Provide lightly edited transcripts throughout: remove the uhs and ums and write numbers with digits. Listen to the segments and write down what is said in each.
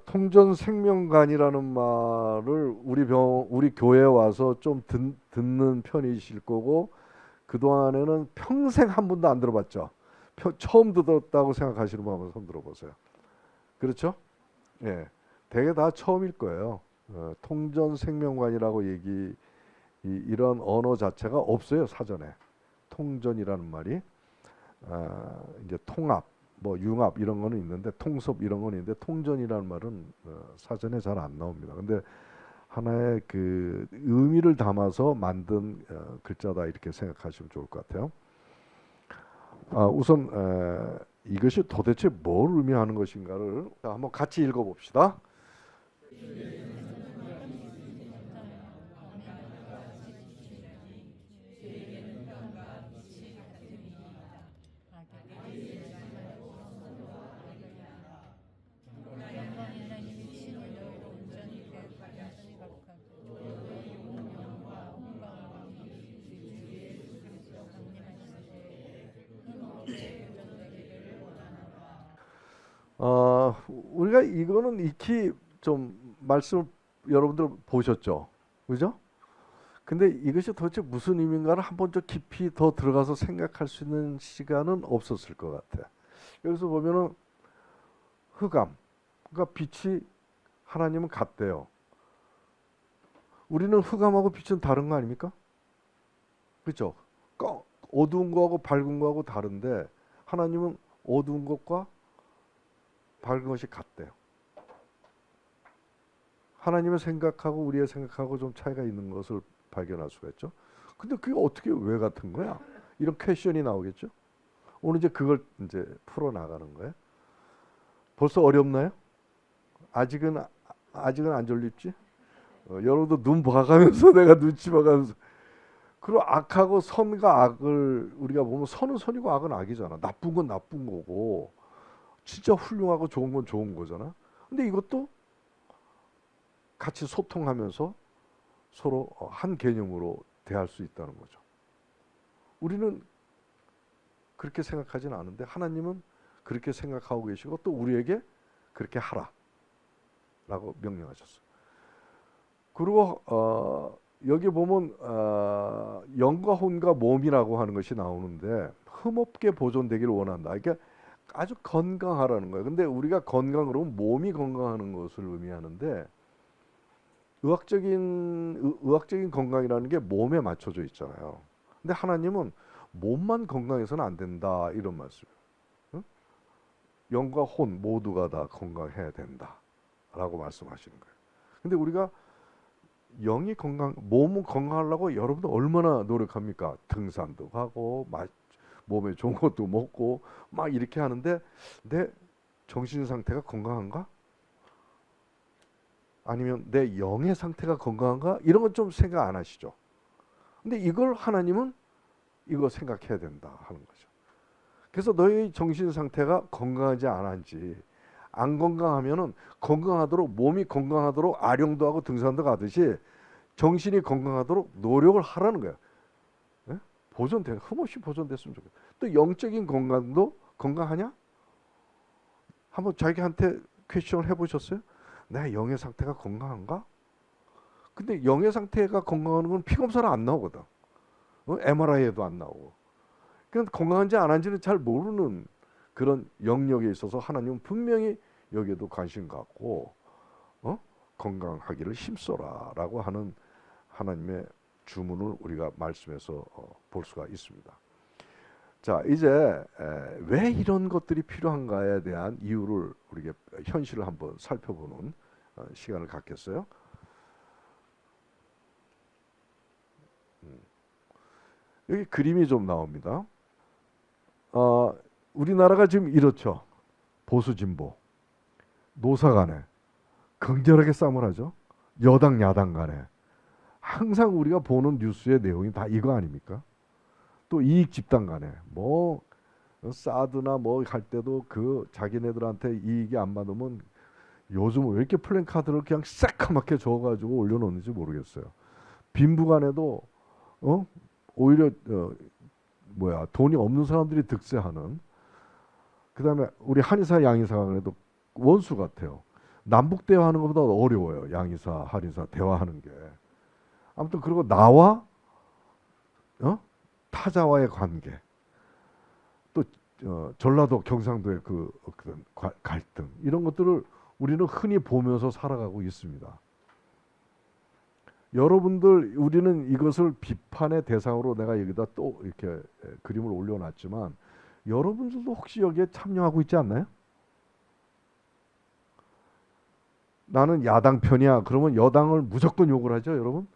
통전생명관이라는 말을 우리 교회에 와서 좀 듣는 편이실 거고 그동안에는 평생 한 번도 안 들어봤죠. 처음 들었다고 생각하시는 분 한번 손 들어보세요. 그렇죠? 예, 대개 다 처음일 거예요. 통전생명관이라고 이런 언어 자체가 없어요 사전에. 통전이라는 말이 이제 통합, 뭐 융합 이런 거는 있는데 통섭 이런 거는 있는데 통전이라는 말은 사전에 잘 안 나옵니다. 근데 하나의 그 의미를 담아서 만든 글자다 이렇게 생각하시면 좋을 것 같아요. 우선 이것이 도대체 뭘 의미하는 것인가를 한번 같이 읽어봅시다. 우리가 이거는 익히 좀 말씀 여러분들 보셨죠, 그죠? 근데 이것이 도대체 무슨 의미인가를 한번 좀 깊이 더 들어가서 생각할 수 있는 시간은 없었을 것 같아. 여기서 보면은 흑암, 그러니까 빛이 하나님은 같대요. 우리는 흑암하고 빛은 다른 거 아닙니까? 그렇죠? 어두운 거하고 밝은 거하고 다른데 하나님은 어두운 것과 밝은 것이 같대요. 하나님의 생각하고 우리의 생각하고 좀 차이가 있는 것을 발견할 수가 있죠. 근데 그게 어떻게 왜 같은 거야? 이런 퀘션이 나오겠죠. 오늘 이제 그걸 이제 풀어 나가는 거예요. 벌써 어렵나요? 아직은 아직은 안 졸립지? 여러분도 눈 봐가면서 내가 눈치 봐가면서 그리고 악하고 선과 악을 우리가 보면 선은 선이고 악은 악이잖아. 나쁜 건 나쁜 거고 진짜 훌륭하고 좋은 건 좋은 거잖아. 근데 이것도 같이 소통하면서 서로 한 개념으로 대할 수 있다는 거죠. 우리는 그렇게 생각하지는 않은데 하나님은 그렇게 생각하고 계시고 또 우리에게 그렇게 하라라고 명령하셨어요. 그리고 여기 보면 영과 혼과 몸이라고 하는 것이 나오는데 흠없게 보존되기를 원한다. 그러니까 아주 건강하라는 거예요. 근데 우리가 건강으로 몸이 건강하는 것을 의미하는데 의학적인 건강이라는 게 몸에 맞춰져 있잖아요. 근데 하나님은 몸만 건강해서는 안 된다 이런 말씀이에요. 응? 영과 혼 모두가 다 건강해야 된다라고 말씀하시는 거예요. 근데 우리가 영이 몸은 건강하려고 여러분들 얼마나 노력합니까? 등산도 가고 몸에 좋은 것도 먹고 막 이렇게 하는데 내 정신 상태가 건강한가? 아니면 내 영의 상태가 건강한가? 이런 건 좀 생각 안 하시죠. 근데 이걸 하나님은 이거 생각해야 된다 하는 거죠. 그래서 너의 정신 상태가 건강하지 않은지 안 건강하면은 건강하도록 몸이 건강하도록 아령도 하고 등산도 가듯이 정신이 건강하도록 노력을 하라는 거야. 예? 흠없이 보존됐으면 좋겠다. 또 영적인 건강도 건강하냐? 한번 자기한테 퀘션을 해보셨어요? 내 영의 상태가 건강한가? 근데 영의 상태가 건강한 건 피검사는 안 나오거든. MRI에도 안 나오고. 그러니까 건강한지 안 한지는 잘 모르는 그런 영역에 있어서 하나님은 분명히 여기에도 관심 갖고 건강하기를 힘써라라고 하는 하나님의 주문을 우리가 말씀에서 볼 수가 있습니다. 자, 이제 왜 이런 것들이 필요한가에 대한 이유를 우리가 현실을 한번 살펴보는 시간을 갖겠어요. 여기 그림이 좀 나옵니다. 우리나라가 지금 이렇죠. 보수 진보, 노사 간에 극렬하게 싸움을 하죠. 여당 야당 간에 항상 우리가 보는 뉴스의 내용이 다 이거 아닙니까? 또 이익 집단 간에 뭐 사드나 뭐 할 때도 그 자기네들한테 이익이 안 받으면 요즘 왜 이렇게 플랜카드를 그냥 새까맣게 적어가지고 올려놓는지 모르겠어요. 빈부간에도 오히려 돈이 없는 사람들이 득세하는. 그다음에 우리 한의사 양의사 간에도 원수 같아요. 남북 대화하는 것보다 어려워요. 양이사, 한이사 대화하는 게. 아무튼 그리고 나와 타자와의 관계, 또 전라도, 경상도의 그 어떤 갈등 이런 것들을 우리는 흔히 보면서 살아가고 있습니다. 여러분들 우리는 이것을 비판의 대상으로 내가 여기다 또 이렇게 그림을 올려놨지만 여러분들도 혹시 여기에 참여하고 있지 않나요? 나는 야당 편이야. 그러면 여당을 무조건 욕을 하죠, 여러분?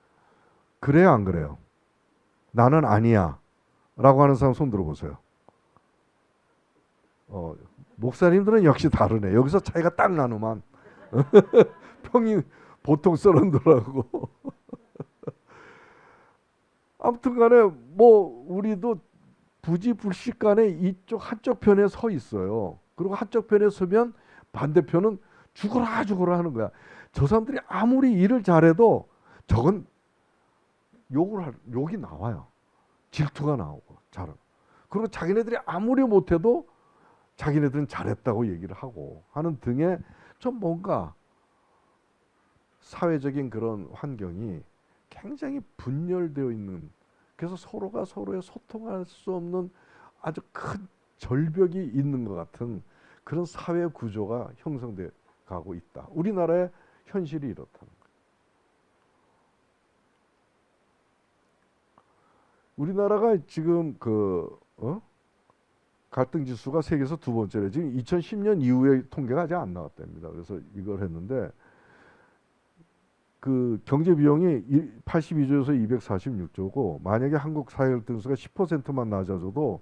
그래요, 안 그래요? 나는 아니야. 라고 하는 사람 손 들어보세요. 목사님들은 역시 다르네. 여기서 차이가 딱 나누만. 평이 보통 썰은더라고. 아무튼 간에 뭐 우리도 부지불식간에 이쪽 한쪽 편에 서 있어요. 그리고 한쪽 편에 서면 반대편은 죽어라 죽어라 하는 거야. 저 사람들이 아무리 일을 잘해도 저건 욕이 나와요. 질투가 나오고 잘하고. 그리고 자기네들이 아무리 못해도 자기네들은 잘했다고 얘기를 하고 하는 등의 좀 뭔가 사회적인 그런 환경이 굉장히 분열되어 있는, 그래서 서로가 서로의 소통할 수 없는 아주 큰 절벽이 있는 것 같은 그런 사회 구조가 형성돼 가고 있다. 우리나라의 현실이 이렇다는 거예요. 우리나라가 지금 갈등 지수가 세계에서 두 번째래. 지금 2010년 이후의 통계가 아직 안 나왔답니다. 그래서 이걸 했는데 그 경제 비용이 82조에서 246조고 만약에 한국 사회 갈등수가 10%만 낮아져도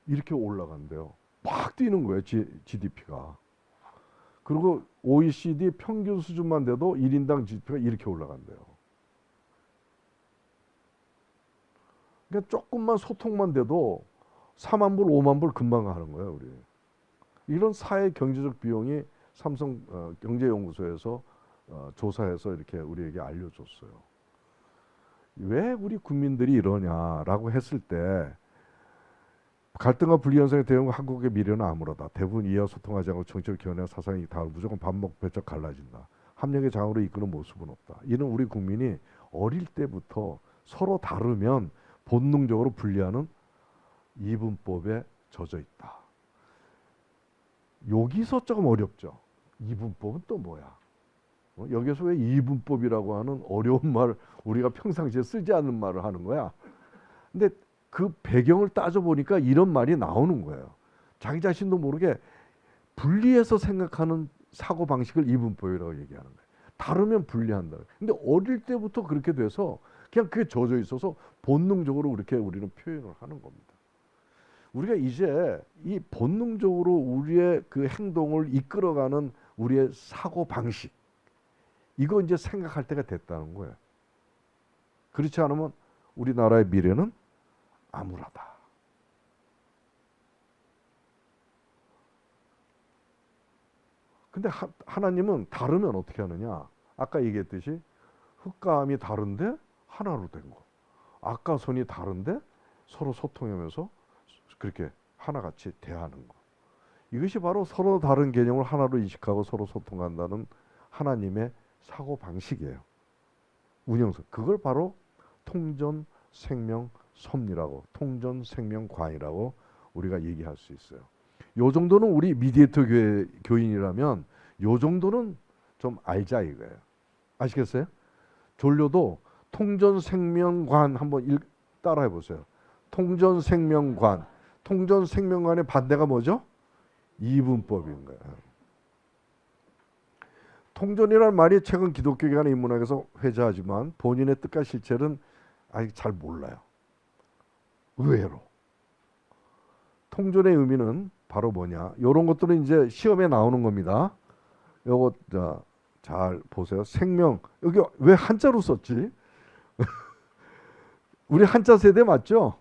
이렇게 올라간대요. 막 뛰는 거예요, GDP가. 그리고 OECD 평균 수준만 돼도 1인당 GDP가 이렇게 올라간대요. 그러니까 조금만 소통만 돼도 4만 불, 5만 불 금방 하는 거예요, 우리. 이런 사회 경제적 비용이 삼성 경제연구소에서 조사해서 이렇게 우리에게 알려줬어요. 왜 우리 국민들이 이러냐라고 했을 때 갈등과 분리 현상에 대응 한국의 미래는 암울하다. 대부분 이해와 소통하지 않고 정치적 견해와 사상이 다 무조건 반목 배척 갈라진다. 합력의 장으로 이끄는 모습은 없다. 이는 우리 국민이 어릴 때부터 서로 다르면 본능적으로 분리하는 이분법에 젖어 있다. 여기서 조금 어렵죠. 이분법은 또 뭐야? 여기서 왜 이분법이라고 하는 어려운 말, 우리가 평상시에 쓰지 않는 말을 하는 거야? 근데 그 배경을 따져보니까 이런 말이 나오는 거예요. 자기 자신도 모르게 분리해서 생각하는 사고방식을 이분법이라고 얘기하는 거예요. 다르면 분리한다. 근데 어릴 때부터 그렇게 돼서 그냥 그게 젖어 있어서 본능적으로 그렇게 우리는 표현을 하는 겁니다. 우리가 이제 이 본능적으로 우리의 그 행동을 이끌어가는 우리의 사고방식, 이거 이제 생각할 때가 됐다는 거예요. 그렇지 않으면 우리나라의 미래는 암울하다. 근데 하나님은 다르면 어떻게 하느냐? 아까 얘기했듯이 흙감이 다른데 하나로 된 거. 악과 선이 다른데 서로 소통하면서 그렇게 하나같이 대하는 거. 이것이 바로 서로 다른 개념을 하나로 인식하고 서로 소통한다는 하나님의 사고 방식이에요. 운영선. 그걸 바로 통전 생명 섭리라고, 통전 생명 관이라고 우리가 얘기할 수 있어요. 요 정도는 우리 미디에이터 교인이라면 요 정도는 좀 알자 이거예요. 아시겠어요? 졸려도 통전 생명관 한번 따라해 보세요. 통전 생명관. 통전 생명관의 반대가 뭐죠? 이분법인 거예요. 통전이라는 말이 최근 기독교계나 인문학에서 회자하지만 본인의 뜻과 실체는 아직 잘 몰라요. 의외로. 통전의 의미는 바로 뭐냐? 이런 것들은 이제 시험에 나오는 겁니다. 요거 잘 보세요. 생명. 여기 왜 한자로 썼지? 우리 한자 세대 맞죠?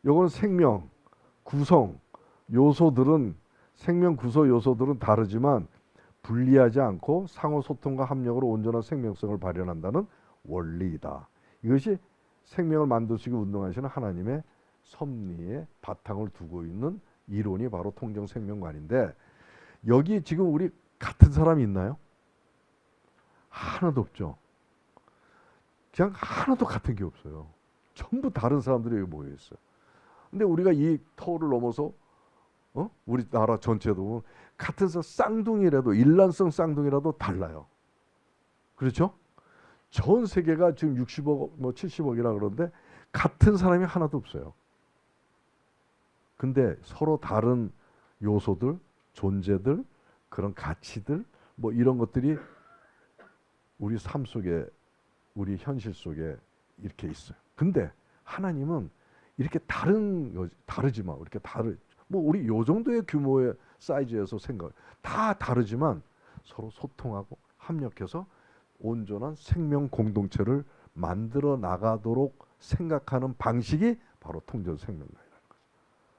요건 생명, 구성, 요소들은 생명 구성 요소들은 다르지만 분리하지 않고 상호 소통과 합력으로 온전한 생명성을 발현한다는 원리이다. 이것이 생명을 만드시고 운동하시는 하나님의 섭리의 바탕을 두고 있는 이론이 바로 통정생명관인데, 여기 지금 우리 같은 사람이 있나요? 하나도 없죠. 그냥 하나도 같은 게 없어요. 전부 다른 사람들이 여기 모여 있어요. 근데 우리가 이 터를 넘어서 우리나라 전체도 같은 쌍둥이라도 일란성 쌍둥이라도 달라요. 그렇죠? 전 세계가 지금 60억 뭐 70억이라 그러는데 같은 사람이 하나도 없어요. 근데 서로 다른 요소들, 존재들, 그런 가치들 뭐 이런 것들이 우리 삶 속에, 우리 현실 속에 이렇게 있어요. 근데 하나님은 이렇게 다르지만 이렇게 뭐 우리 요 정도의 규모의 사이즈에서 생각 다 다르지만 서로 소통하고 합력해서 온전한 생명 공동체를 만들어 나가도록 생각하는 방식이 바로 통전 생명론이라는 거죠.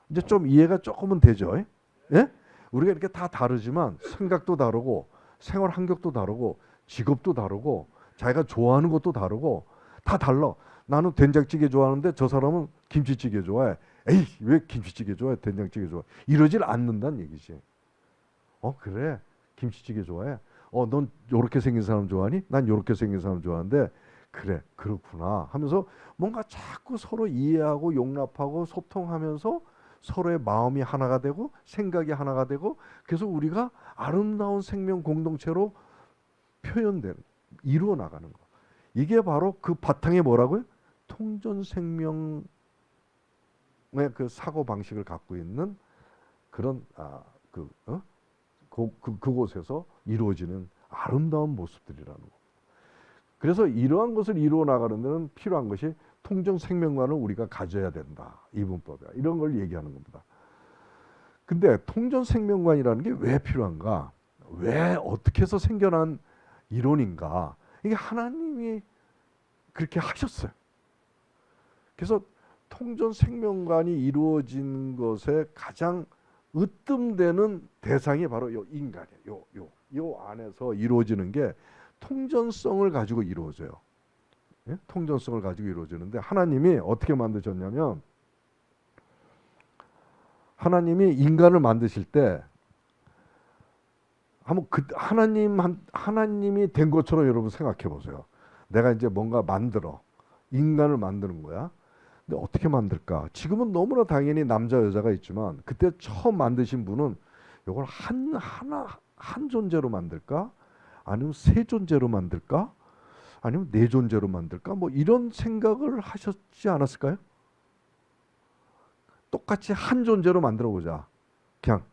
이제 좀 이해가 조금은 되죠? 예? 우리가 이렇게 다 다르지만 생각도 다르고 생활 환경도 다르고 직업도 다르고 자기가 좋아하는 것도 다르고 다 달라. 나는 된장찌개 좋아하는데 저 사람은 김치찌개 좋아해. 에이, 왜 김치찌개 좋아해? 된장찌개 좋아해. 이러질 않는다는 얘기지. 그래. 김치찌개 좋아해. 넌 요렇게 생긴 사람 좋아하니? 난 요렇게 생긴 사람 좋아하는데 그래, 그렇구나 하면서 뭔가 자꾸 서로 이해하고 용납하고 소통하면서 서로의 마음이 하나가 되고 생각이 하나가 되고 그래서 우리가 아름다운 생명 공동체로 이루어 나가는 거. 이게 바로 그 바탕에 뭐라고요? 통전 생명의 그 사고 방식을 갖고 있는 그런 그곳에서 이루어지는 아름다운 모습들이라는 거. 그래서 이러한 것을 이루어 나가는 데는 필요한 것이 통전 생명관을 우리가 가져야 된다. 이분법이야. 이런 걸 얘기하는 겁니다. 근데 통전 생명관이라는 게 왜 필요한가? 왜 어떻게 해서 생겨난 이론인가? 이게 하나님이 그렇게 하셨어요. 그래서 통전 생명관이 이루어진 것에 가장 으뜸되는 대상이 바로 요 인간이에요. 요 안에서 이루어지는 게 통전성을 가지고 이루어져요. 예? 통전성을 가지고 이루어지는데 하나님이 어떻게 만드셨냐면 하나님이 인간을 만드실 때 한번 하나님이 된 것처럼 여러분 생각해 보세요. 내가 이제 뭔가 인간을 만드는 거야. 근데 어떻게 만들까? 지금은 너무나 당연히 남자 여자가 있지만 그때 처음 만드신 분은 이걸 한 존재로 만들까? 아니면 세 존재로 만들까? 아니면 네 존재로 만들까? 뭐 이런 생각을 하셨지 않았을까요? 똑같이 한 존재로 만들어 보자. 그냥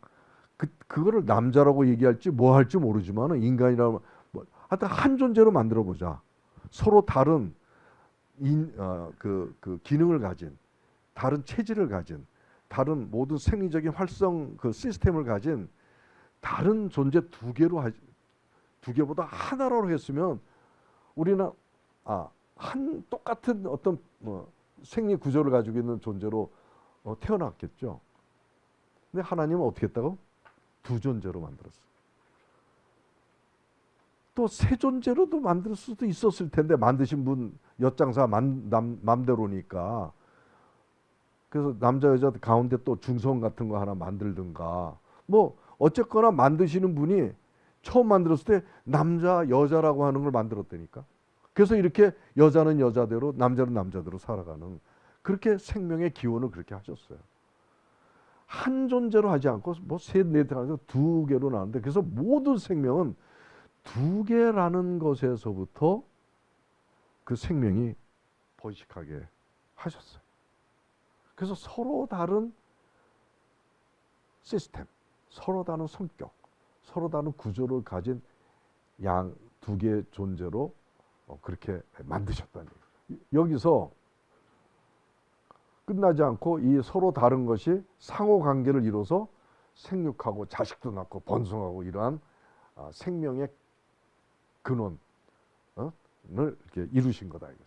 그거를 남자라고 얘기할지 뭐 할지 모르지만 인간이라고 하여튼 한 존재로 만들어 보자. 서로 다른 그 기능을 가진, 다른 체질을 가진, 다른 모든 생리적인 활성 그 시스템을 가진 다른 존재 두 개보다 하나로 했으면 우리는 똑같은 어떤 생리 구조를 가지고 있는 존재로 태어났겠죠. 근데 하나님은 어떻게 했다고? 두 존재로 만들었어요. 또 세 존재로도 만들 수도 있었을 텐데 만드신 분 엿장사 맘대로니까. 그래서 남자 여자 가운데 또 중성 같은 거 하나 만들든가 뭐 어쨌거나 만드시는 분이 처음 만들었을 때 남자 여자라고 하는 걸 만들었다니까. 그래서 이렇게 여자는 여자대로 남자는 남자대로 살아가는 그렇게 생명의 기원을 그렇게 하셨어요. 한 존재로 하지 않고 뭐 셋, 넷 하면서 두 개로 나는데 그래서 모든 생명은 두 개라는 것에서부터 그 생명이 번식하게 하셨어요. 그래서 서로 다른 시스템, 서로 다른 성격, 서로 다른 구조를 가진 양 두 개의 존재로 그렇게 만드셨다는 얘기예요. 여기서 끝나지 않고 이 서로 다른 것이 상호관계를 이뤄서 생육하고 자식도 낳고 번성하고 이러한 생명의 근원을 이렇게 이루신 거다 이거죠.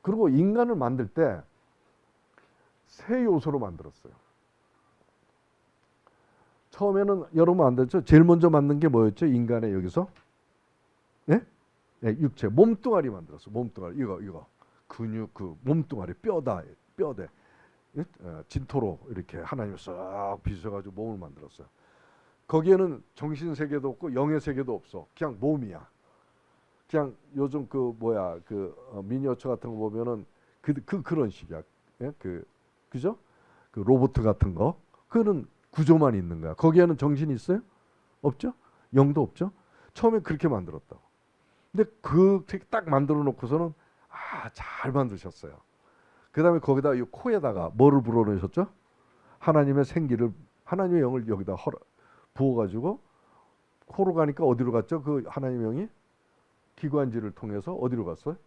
그리고 인간을 만들 때 세 요소로 만들었어요. 처음에는 여러분 만들죠. 제일 먼저 만든 게 뭐였죠? 인간의 여기서 예? 네, 육체, 몸뚱아리 만들었어. 몸뚱아리 이거 근육 그 몸뚱아리 뼈대 진토로 이렇게 하나님이 싹 빚으셔가지고 몸을 만들었어요. 거기에는 정신 세계도 없고 영의 세계도 없어. 그냥 몸이야. 그냥 요즘 그 뭐야 그 미니어처 같은 거 보면은 그런 식이야. 예? 그죠? 그 로봇 같은 거. 그거는 구조만 있는 거야. 거기에는 정신이 있어요? 없죠? 영도 없죠? 처음에 그렇게 만들었다고. 근데 그렇게 딱 만들어 놓고서는 잘 만드셨어요. 그다음에 거기다 이 코에다가 뭐를 불어넣으셨죠? 하나님의 생기를 하나님의 영을 여기다 부어가지고 코로 가니까 어디로 갔죠? 그 하나님의 영이 기관지를 통해서 어디로 갔어요?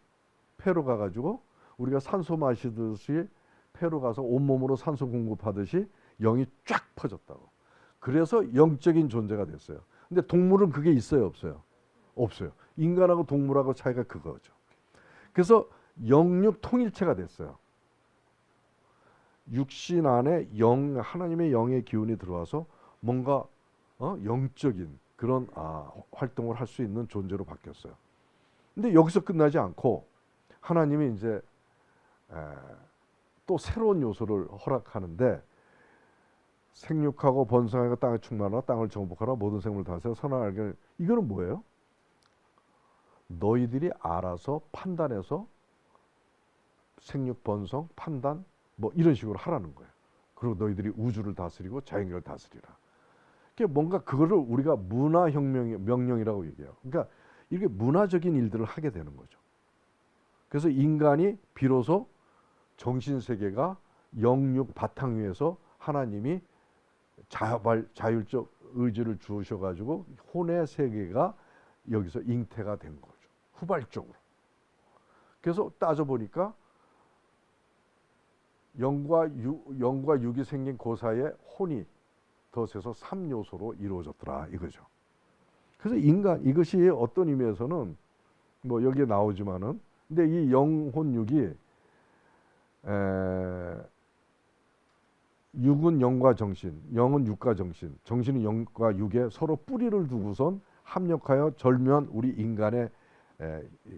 폐로 가가지고 우리가 산소 마시듯이 폐로 가서 온몸으로 산소 공급하듯이 영이 쫙 퍼졌다고. 그래서 영적인 존재가 됐어요. 근데 동물은 그게 있어요, 없어요? 없어요. 인간하고 동물하고 차이가 그거죠. 그래서 영육 통일체가 됐어요. 육신 안에 하나님의 영의 기운이 들어와서 뭔가 영적인 그런 활동을 할 수 있는 존재로 바뀌었어요. 근데 여기서 끝나지 않고 하나님이 이제 또 새로운 요소를 허락하는데 생육하고 번성하고 땅에 충만하라 땅을 정복하라 모든 생물을 다스려 선악을 알게. 이거는 뭐예요? 너희들이 알아서 판단해서 생육 번성 판단 뭐 이런 식으로 하라는 거예요. 그리고 너희들이 우주를 다스리고 자연계를 다스리라. 그게 뭔가 그거를 우리가 문화혁명 명령이라고 얘기해요. 그러니까 이게 문화적인 일들을 하게 되는 거죠. 그래서 인간이 비로소 정신세계가 영육 바탕 위에서 하나님이 자율적 의지를 주셔가지고 혼의 세계가 여기서 잉태가 된 거죠. 후발적으로. 그래서 따져보니까 영과 육이 생긴 그 사이에 혼이 더해서 3요소로 이루어졌더라 이거죠. 그래서 인간 이것이 어떤 의미에서는 뭐 여기에 나오지만은 근데 이 영혼 육이 육은 영과 정신, 영은 육과 정신, 정신은 영과 육에 서로 뿌리를 두고선 합력하여 절묘한 우리 인간의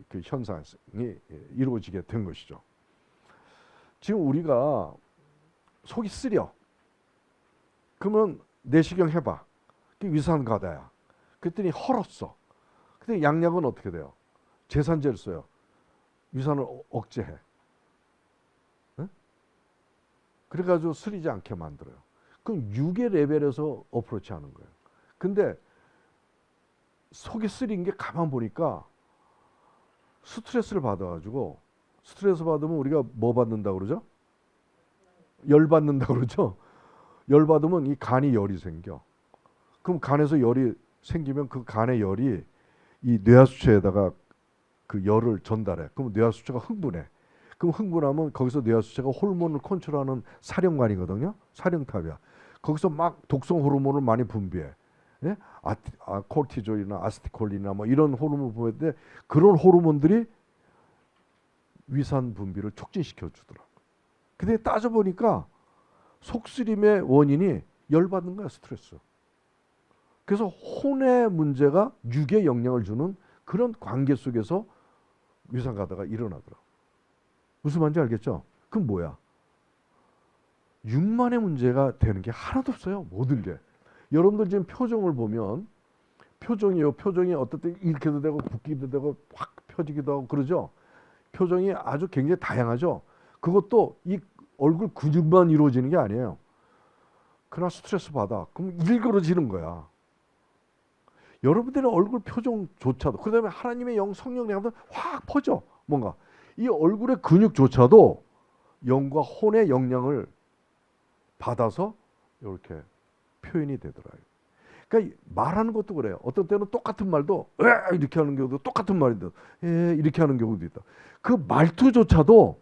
그 현상이 이루어지게 된 것이죠. 지금 우리가 속이 쓰려. 그러면 내시경 해봐. 그게 위산가다야. 그랬더니 헐었어. 근데 양약은 어떻게 돼요? 제산제를 써요. 위산을 억제해. 응? 그래가지고 쓰리지 않게 만들어요. 그럼 6의 레벨에서 어프로치 하는 거예요. 근데 속이 쓰린 게 가만 보니까 스트레스를 받아가지고 스트레스 받으면 우리가 뭐 받는다 그러죠? 열 받는다 그러죠? 열 받으면 이 간이 열이 생겨. 그럼 간에서 열이 생기면 그 간의 열이 이 뇌하수체에다가 그 열을 전달해. 그럼 뇌하수체가 흥분해. 그럼 흥분하면 거기서 뇌하수체가 호르몬을 컨트롤하는 사령관이거든요. 사령탑이야. 거기서 막 독성 호르몬을 많이 분비해. 예? 코르티졸이나 아세틸콜린이나 뭐 이런 호르몬을 분비하는데 그런 호르몬들이 위산 분비를 촉진시켜 주더라. 근데 따져보니까 속쓰림의 원인이 열받는 거야, 스트레스. 그래서 혼의 문제가 육에 영향을 주는 그런 관계 속에서 위산가다가 일어나더라. 무슨 말인지 알겠죠? 그럼 뭐야? 육만의 문제가 되는 게 하나도 없어요. 모든 게. 여러분들 지금 표정을 보면 표정이 어떨 때 이렇게도 되고 붓기도 되고 확 펴지기도 하고 그러죠. 표정이 아주 굉장히 다양하죠. 그것도 이 얼굴 근육만 이루어지는 게 아니에요. 그러나 스트레스 받아. 그럼 일그러지는 거야. 여러분들의 얼굴 표정조차도 그다음에 하나님의 영 성령의 영도 확 퍼져. 뭔가 이 얼굴의 근육조차도 영과 혼의 영향을 받아서 이렇게 표현이 되더라고요. 그러니까 말하는 것도 그래요. 어떤 때는 똑같은 말도 이렇게 하는 경우도 똑같은 말인데 이렇게 하는 경우도 있다. 그 말투조차도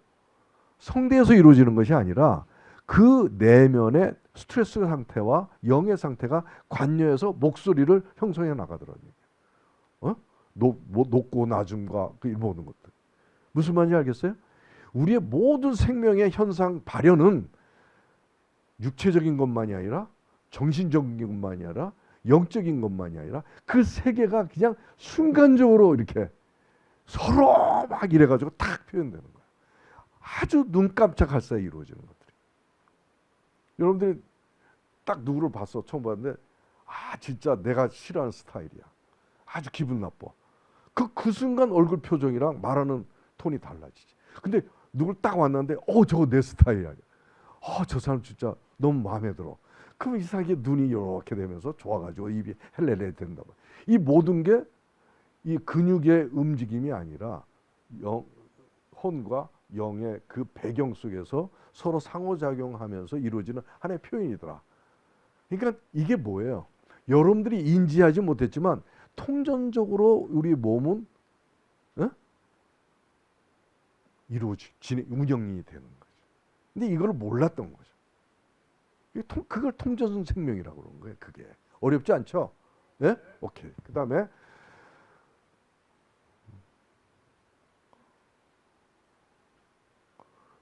성대에서 이루어지는 것이 아니라 그 내면의 스트레스 상태와 영의 상태가 관여해서 목소리를 형성해 나가더라고요. 높고 낮음과 그 모든 것들. 무슨 말인지 알겠어요? 우리의 모든 생명의 현상 발현은 육체적인 것만이 아니라 정신적인 것만이 아니라 영적인 것만이 아니라 그 세계가 그냥 순간적으로 이렇게 서로 막 이래가지고 탁 표현되는 거예요. 아주 눈 깜짝할 사이에 이루어지는 것들이. 여러분들이 딱 누구를 봤어. 처음 봤는데 진짜 내가 싫어하는 스타일이야. 아주 기분 나빠. 그 순간 얼굴 표정이랑 말하는 톤이 달라지지. 근데 누굴 딱 만났는데 저거 내 스타일이 아니야. 저 사람 진짜 너무 마음에 들어. 그럼 이상하게 눈이 이렇게 되면서 좋아가지고 입이 헬레레 된다. 이 모든 게 이 근육의 움직임이 아니라 혼과 영의 그 배경 속에서 서로 상호작용하면서 이루어지는 하나의 표현이더라. 그러니까 이게 뭐예요? 여러분들이 인지하지 못했지만 통전적으로 우리 몸은 운영이 되는 거죠. 근데 이걸 몰랐던 거죠. 그걸 통전 생명이라고 그러는 거예요. 그게 어렵지 않죠? 네? 오케이. 그 다음에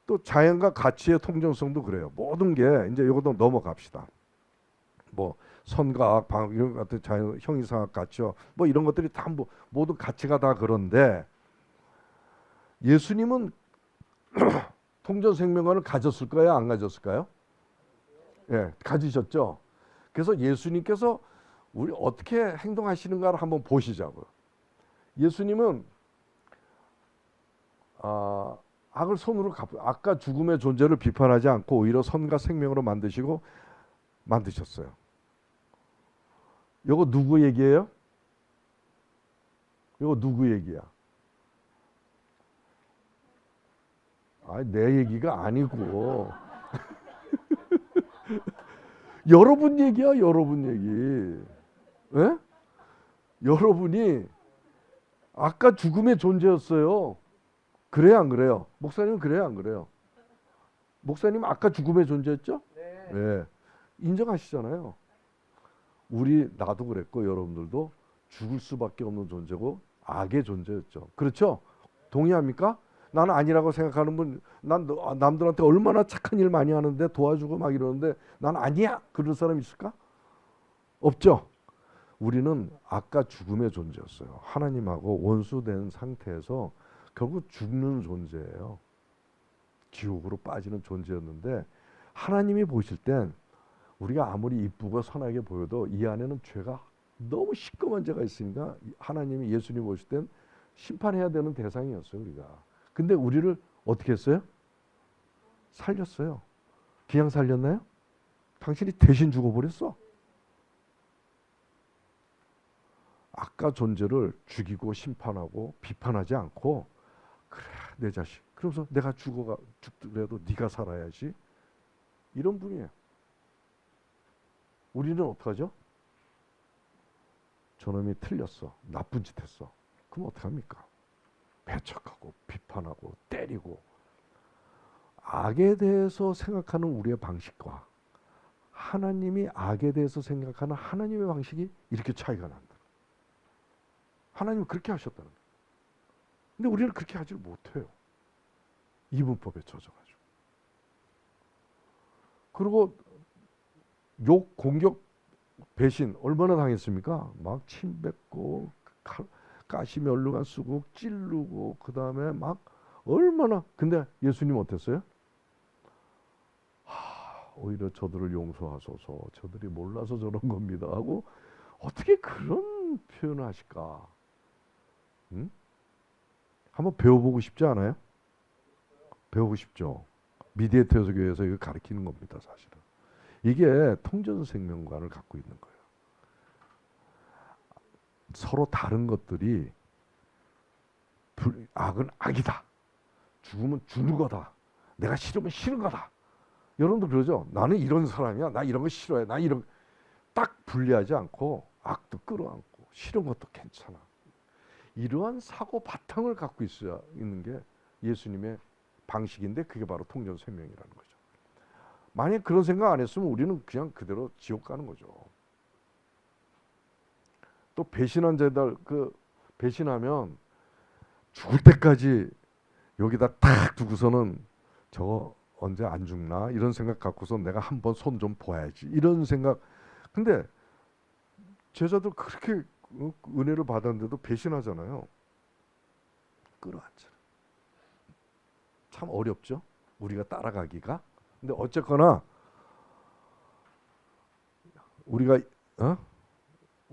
또 자연과 가치의 통전성도 그래요. 모든 게 이제 이것도 넘어갑시다. 뭐 선과악, 방 이런 같은 자연 형이상학 가치요. 뭐 이런 것들이 다 모든 가치가 다 그런데 예수님은 통전생명관을 가졌을까요? 안 가졌을까요? 예, 가지셨죠. 그래서 예수님께서 우리 어떻게 행동하시는가를 한번 보시자고요. 예수님은 악을 손으로 악과 죽음의 존재를 비판하지 않고 오히려 선과 생명으로 만드셨어요. 이거 누구 얘기예요? 이거 누구 얘기야? 내 얘기가 아니고 여러분 얘기야, 여러분 얘기. 예? 여러분이 아까 죽음의 존재였어요. 그래요, 안 그래요? 목사님은 그래요, 안 그래요? 목사님 아까 죽음의 존재였죠? 네. 네. 인정하시잖아요. 나도 그랬고 여러분들도 죽을 수밖에 없는 존재고 악의 존재였죠. 그렇죠? 동의합니까? 나는 아니라고 생각하는 분, 난 남들한테 얼마나 착한 일 많이 하는데 도와주고 막 이러는데 난 아니야. 그런 사람 있을까? 없죠. 우리는 아까 죽음의 존재였어요. 하나님하고 원수된 상태에서 결국 죽는 존재예요. 지옥으로 빠지는 존재였는데 하나님이 보실 땐 우리가 아무리 이쁘고 선하게 보여도 이 안에는 죄가 너무 시꺼먼 죄가 있으니까 하나님이 예수님 보실 땐 심판해야 되는 대상이었어요. 우리가. 근데 우리를 어떻게 했어요? 살렸어요. 그냥 살렸나요? 당신이 대신 죽어버렸어. 아까 존재를 죽이고 심판하고 비판하지 않고 그래 내 자식 그러면서 내가 죽더라도 네가 살아야지 이런 분이에요. 우리는 어떡하죠? 저놈이 틀렸어. 나쁜 짓 했어. 그럼 어떡합니까? 배척하고 비판하고 때리고 악에 대해서 생각하는 우리의 방식과 하나님이 악에 대해서 생각하는 하나님의 방식이 이렇게 차이가 난다. 하나님은 그렇게 하셨다는 거예요. 근데 우리는 그렇게 하지 못해요. 이분법에 젖어가지고. 그리고 욕, 공격, 배신 얼마나 당했습니까? 막 침뱉고 가시면류관 쓰고 찌르고 그 다음에 막 얼마나. 근데 예수님 어땠어요? 오히려 저들을 용서하소서. 저들이 몰라서 저런 겁니다 하고 어떻게 그런 표현을 하실까? 응? 한번 배워보고 싶지 않아요? 배우고 싶죠. 미디에이터에서 교회에서 이거 가르치는 겁니다. 사실은. 이게 통전생명관을 갖고 있는 거예요. 서로 다른 것들이 악은 악이다. 죽으면 죽는 거다. 내가 싫으면 싫은 거다. 여러분들 그러죠? 나는 이런 사람이야. 나 이런 거 싫어해. 나 이런 딱 분리하지 않고 악도 끌어안고 싫은 것도 괜찮아. 이러한 사고 바탕을 갖고 있어야 있는 게 예수님의 방식인데 그게 바로 통전생명이라는 거죠. 만약 그런 생각 안 했으면 우리는 그냥 그대로 지옥 가는 거죠. 또 배신한 자들 배신하면 죽을 때까지 여기다 탁 두고서는 저거 언제 안 죽나 이런 생각 갖고서 내가 한번 손 좀 봐야지 이런 생각. 근데 제자들 그렇게 은혜를 받았는데도 배신하잖아요. 끌어안잖아요. 참 어렵죠. 우리가 따라가기가. 근데 어쨌거나 우리가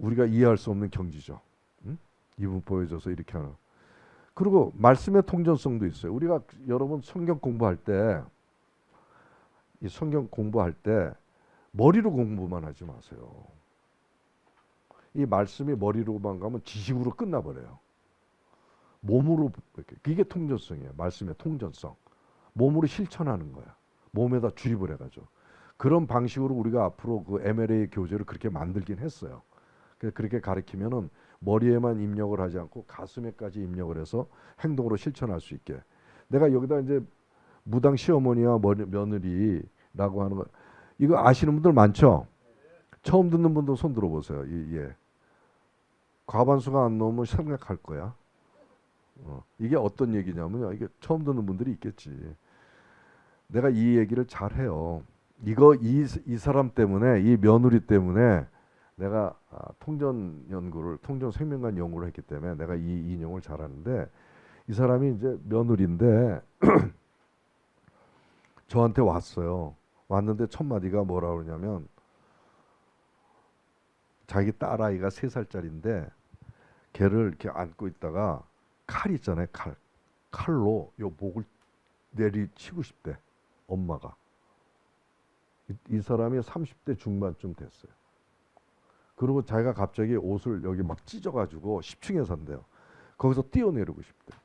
우리가 이해할 수 없는 경지죠. 응? 이분법에 져서 이렇게 하는. 그리고 말씀의 통전성도 있어요. 우리가 여러분 성경 공부할 때, 이 성경 공부할 때 머리로 공부만 하지 마세요. 이 말씀이 머리로만 가면 지식으로 끝나버려요. 몸으로, 이게 통전성이에요. 말씀의 통전성. 몸으로 실천하는 거야. 몸에다 주입을 해가지고. 그런 방식으로 우리가 앞으로 그 MLA 교재를 그렇게 만들긴 했어요. 그렇게 가르치면은 머리에만 입력을 하지 않고 가슴에까지 입력을 해서 행동으로 실천할 수 있게. 내가 여기다 이제 무당 시어머니와 며느리라고 하는 거, 이거 아시는 분들 많죠? 처음 듣는 분들 손 들어보세요. 예. 과반수가 안 넘으면 생각할 거야. 이게 어떤 얘기냐면요. 이게 처음 듣는 분들이 있겠지. 내가 이 얘기를 잘 해요. 이 사람 때문에, 이 며느리 때문에 내가 통전 연구를, 통전 생명관 연구를 했기 때문에 내가 이 인용을 잘하는데, 이 사람이 이제 며느리인데 저한테 왔어요. 왔는데 첫 마디가 뭐라 그러냐면, 자기 딸아이가 3살짜리인데 걔를 이렇게 안고 있다가 칼 있잖아요. 칼로 요 목을 내리치고 싶대. 엄마가. 이 사람이 30대 중반쯤 됐어요. 그리고 자기가 갑자기 옷을 여기 막 찢어가지고 10층에 산대요. 거기서 뛰어내리고 싶대.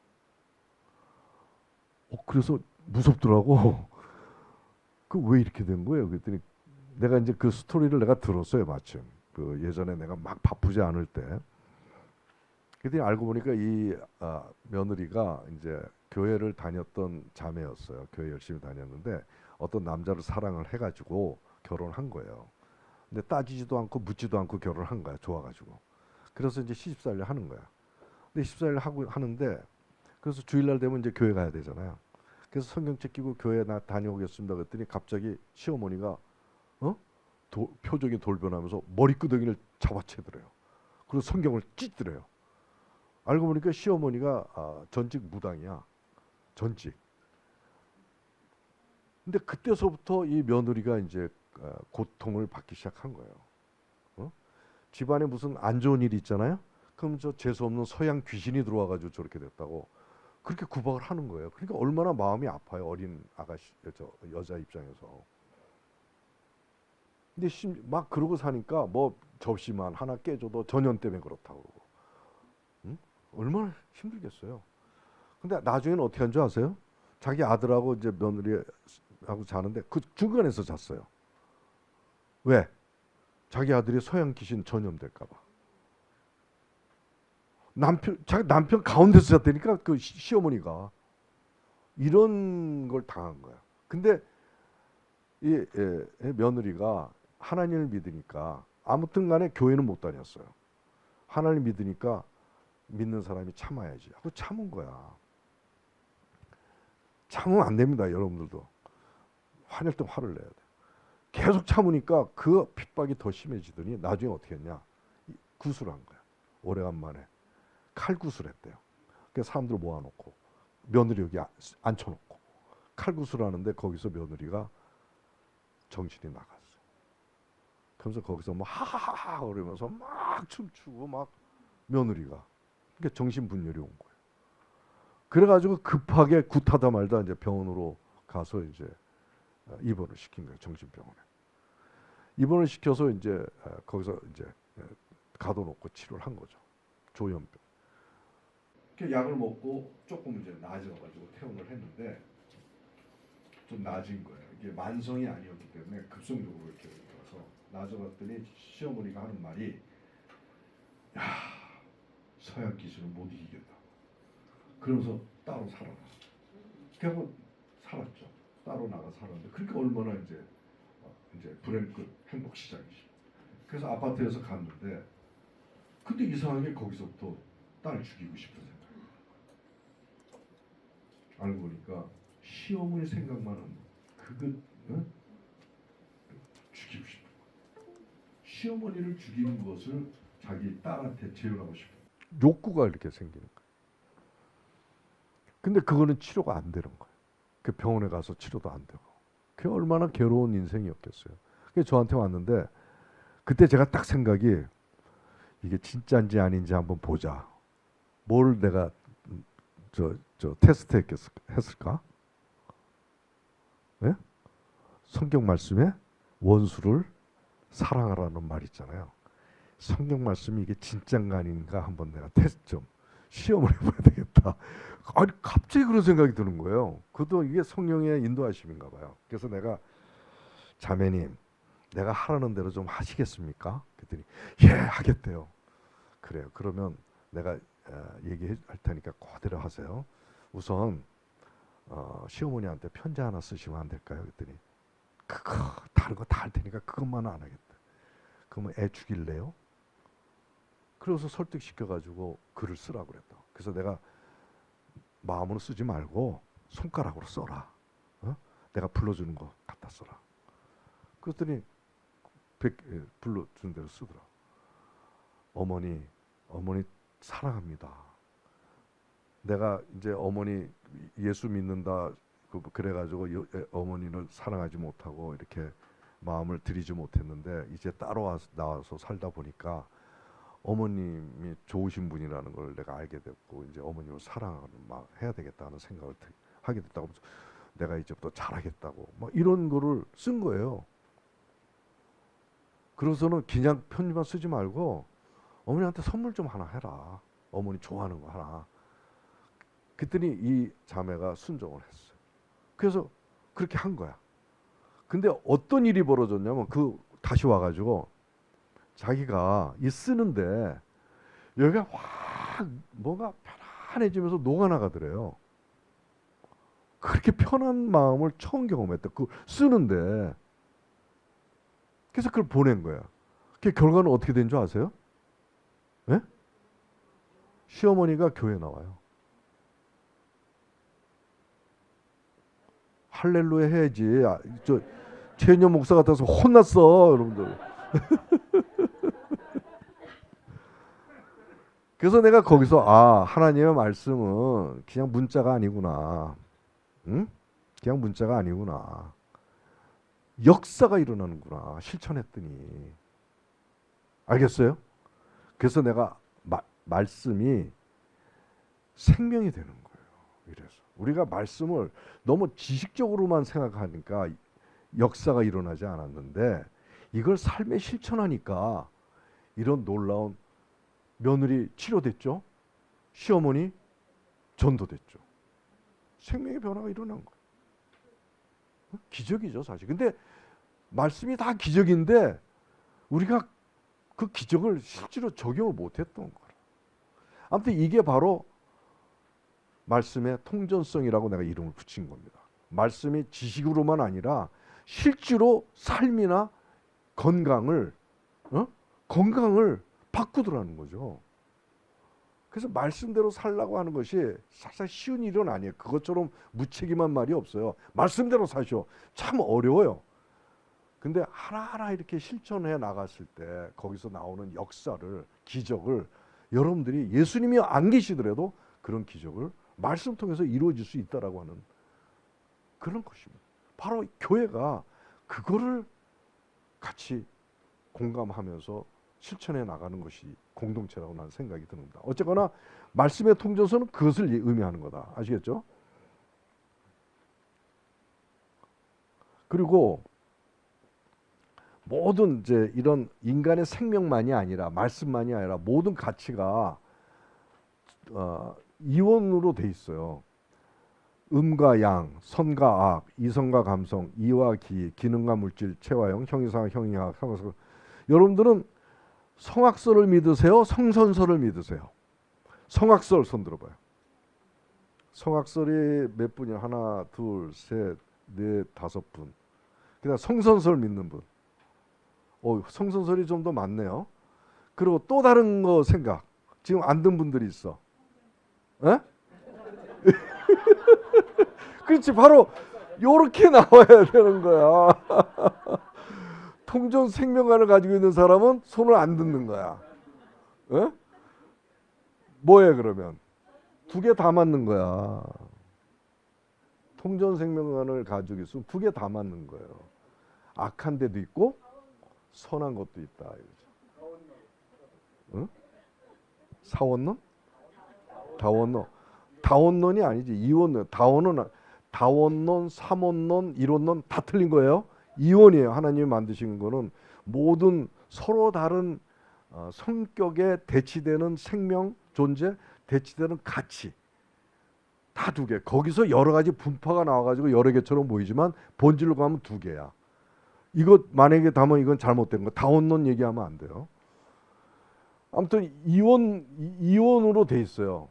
그래서 무섭더라고. 그 왜 이렇게 된 거예요? 그랬더니 내가 이제 그 스토리를 내가 들었어요. 마침 그 예전에 내가 막 바쁘지 않을 때. 그랬더니 알고 보니까 이 며느리가 이제 교회를 다녔던 자매였어요. 교회 열심히 다녔는데 어떤 남자를 사랑을 해가지고 결혼한 거예요. 근데 따지지도 않고 묻지도 않고 결혼한 거야. 좋아가지고. 그래서 이제 시집살이를 하는 거야. 근데 시집살이를 하는데, 그래서 주일날 되면 이제 교회 가야 되잖아요. 그래서 성경책 끼고 교회 나 다녀오겠습니다. 그랬더니 갑자기 시어머니가 표정이 돌변하면서 머리끄덩이를 잡아채더래요. 그리고 성경을 찢더래요. 알고 보니까 시어머니가 전직 무당이야. 전직. 근데 그때서부터 이 며느리가 이제 고통을 받기 시작한 거예요. 집안에 무슨 안 좋은 일이 있잖아요. 그럼 저 재수 없는 서양 귀신이 들어와가지고 저렇게 됐다고 그렇게 구박을 하는 거예요. 그러니까 얼마나 마음이 아파요. 어린 아가씨, 여자 입장에서. 근데 막 그러고 사니까 뭐 접시만 하나 깨져도 전염 때문에 그렇다고 그러고. 응? 얼마나 힘들겠어요. 근데 나중에는 어떻게 한 줄 아세요? 자기 아들하고 이제 며느리하고 자는데 그 중간에서 잤어요. 왜? 자기 아들이 서양 귀신 전염될까 봐. 자기 남편 가운데서 잤다니까 그 시어머니가 이런 걸 당한 거야. 근데 이 며느리가 하나님을 믿으니까 아무튼 간에 교회는 못 다녔어요. 하나님 믿으니까 믿는 사람이 참아야지 하고 참은 거야. 참으면 안 됩니다. 여러분들도. 화낼 때 화를 내야 돼. 계속 참으니까 그 핍박이 더 심해지더니 나중에 어떻게 했냐. 구술한 거야. 오래간만에. 칼구술했대요. 그래서 사람들 모아놓고 며느리 여기 앉혀놓고 칼구술하는데 거기서 며느리가 정신이 나갔어요. 그러면서 거기서 뭐 하하하하 그러면서 막 춤추고 막 며느리가 그러니까 정신분열이 온 거예요. 그래가지고 급하게 굿하다 말다 이제 병원으로 가서 이제 입원을 시킨 거예요. 정신병원에. 입원을 시켜서 이제 거기서 이제 가둬놓고 치료를 한 거죠. 조현병. 약을 먹고 조금 이제 나아져가지고 퇴원을 했는데 좀 나아진 거예요. 이게 만성이 아니었기 때문에 급성적으로 이렇게 들어서 나아져갔더니 시어머니가 하는 말이 야 서양 기술은 못 이기겠다. 그러면서 따로 살아났어. 결국 살았죠. 따로 나가 살았는데 그러니까 얼마나 이제 브랭크 행복 시장이지. 그래서 아파트에서 갔는데 근데 이상하게 거기서부터 딸 죽이고 싶은 생각. 알고 보니까 시어머니 생각만 하는 그거 죽이고 싶은 거야. 시어머니를 죽이는 것을 자기 딸한테 재현하고 싶은 욕구가 이렇게 생기는 거야. 근데 그거는 치료가 안 되는 거예요. 그 병원에 가서 치료도 안 되고. 그게 얼마나 괴로운 인생이었겠어요. 그게 저한테 왔는데 그때 제가 딱 생각이 이게 진짜인지 아닌지 한번 보자. 뭘 내가 저 테스트 했을까? 예? 성경 말씀에 원수를 사랑하라는 말 있잖아요. 성경 말씀이 이게 진짜인가 아닌가 한번 내가 테스트 좀 시험을 해봐야 되겠다. 아니 갑자기 그런 생각이 드는 거예요. 그것도 이게 성령의 인도하심인가 봐요. 그래서 내가 자매님 내가 하라는 대로 좀 하시겠습니까? 그랬더니 예 하겠대요. 그래요. 그러면 내가 얘기할 테니까 그대로 하세요. 우선 시어머니한테 편지 하나 쓰시면 안 될까요? 그랬더니 그거 다른 거 다 할 테니까 그것만은 안 하겠다. 그러면 애 죽일래요? 그래서 설득시켜가지고 글을 쓰라고 그랬다. 그래서 내가 마음으로 쓰지 말고 손가락으로 써라. 내가 불러주는 거 갖다 써라. 그랬더니 불러준 대로 쓰더라. 어머니 사랑합니다. 내가 이제 어머니 예수 믿는다 그래가지고 어머니를 사랑하지 못하고 이렇게 마음을 들이지 못했는데 이제 따로 나와서 살다 보니까 어머님이 좋으신 분이라는 걸 내가 알게 됐고 이제 어머님을 사랑하는 막 해야 되겠다는 생각을 하게 됐다고 내가 이제부터 잘하겠다고 막 이런 거를 쓴 거예요. 그래서는 그냥 편지만 쓰지 말고 어머니한테 선물 좀 하나 해라. 어머니 좋아하는 거 하나. 그랬더니 이 자매가 순종을 했어요. 그래서 그렇게 한 거야. 근데 어떤 일이 벌어졌냐면 다시 와가지고 자기가 이 쓰는데 여기가 확 뭔가 편안해지면서 녹아나가더래요. 그렇게 편한 마음을 처음 경험했다. 쓰는데 그래서 그걸 보낸 거야. 그 결과는 어떻게 된 줄 아세요? 네? 시어머니가 교회 나와요. 할렐루야 해야지. 최은영 목사 같아서 혼났어, 여러분들. 그래서 내가 거기서 하나님의 말씀은 그냥 문자가 아니구나. 응? 그냥 문자가 아니구나. 역사가 일어나는구나. 실천했더니. 알겠어요? 그래서 내가 말씀이 생명이 되는 거예요. 이래서 우리가 말씀을 너무 지식적으로만 생각하니까 역사가 일어나지 않았는데 이걸 삶에 실천하니까 이런 놀라운 며느리 치료됐죠. 시어머니 전도됐죠. 생명의 변화가 일어난 거예요. 기적이죠, 사실. 근데 말씀이 다 기적인데 우리가 그 기적을 실제로 적용을 못했던 거예요. 아무튼 이게 바로 말씀의 통전성이라고 내가 이름을 붙인 겁니다. 말씀이 지식으로만 아니라 실제로 삶이나 건강을 바꾸더라는 거죠. 그래서 말씀대로 살라고 하는 것이 사실 쉬운 일은 아니에요. 그것처럼 무책임한 말이 없어요. 말씀대로 사시오. 참 어려워요. 근데 하나하나 이렇게 실천해 나갔을 때 거기서 나오는 역사를, 기적을 여러분들이 예수님이 안 계시더라도 그런 기적을 말씀 통해서 이루어질 수 있다라고 하는 그런 것입니다. 바로 교회가 그거를 같이 공감하면서 실천해 나가는 것이 공동체라고 나는 생각이 듭니다. 어쨌거나 말씀의 통전서는 그것을 의미하는 거다. 아시겠죠? 그리고 모든 이제 이런 인간의 생명만이 아니라 말씀만이 아니라 모든 가치가 이원으로 돼 있어요. 음과 양, 선과 악, 이성과 감성, 이와 기, 기능과 물질, 체화형, 형이상, 형이학, 형이상. 여러분들은 성악설을 믿으세요? 성선설을 믿으세요? 성악설 손 들어봐요. 성악설이 몇 분이요? 하나, 둘, 셋, 넷, 5분. 그다음 성선설 믿는 분. 성선설이 좀 더 많네요. 그리고 또 다른 거 생각. 지금 안 든 분들이 있어. 에? 그렇지. 바로 요렇게 나와야 되는 거야. 통전 생명관을 가지고 있는 사람은 손을 안 듣는 거야. 에? 뭐해 그러면? 2개 다 맞는 거야. 통전 생명관을 가지고 있으면 2개 다 맞는 거예요. 악한 데도 있고 선한 것도 있다. 응? 사원론? 다원론. 다원론이 아니지. 이원론. 다원론, 삼원론, 이론론 다 틀린 거예요. 이원이에요. 하나님이 만드신 거는 모든 서로 다른 성격에 대치되는 생명, 존재, 대치되는 가치 다 두 개. 거기서 여러 가지 분파가 나와가지고 여러 개처럼 보이지만 본질로 가면 두 개야. 이거 만약에 다면 이건 잘못된 거. 다원론 얘기하면 안 돼요. 아무튼 이원으로 돼 있어요.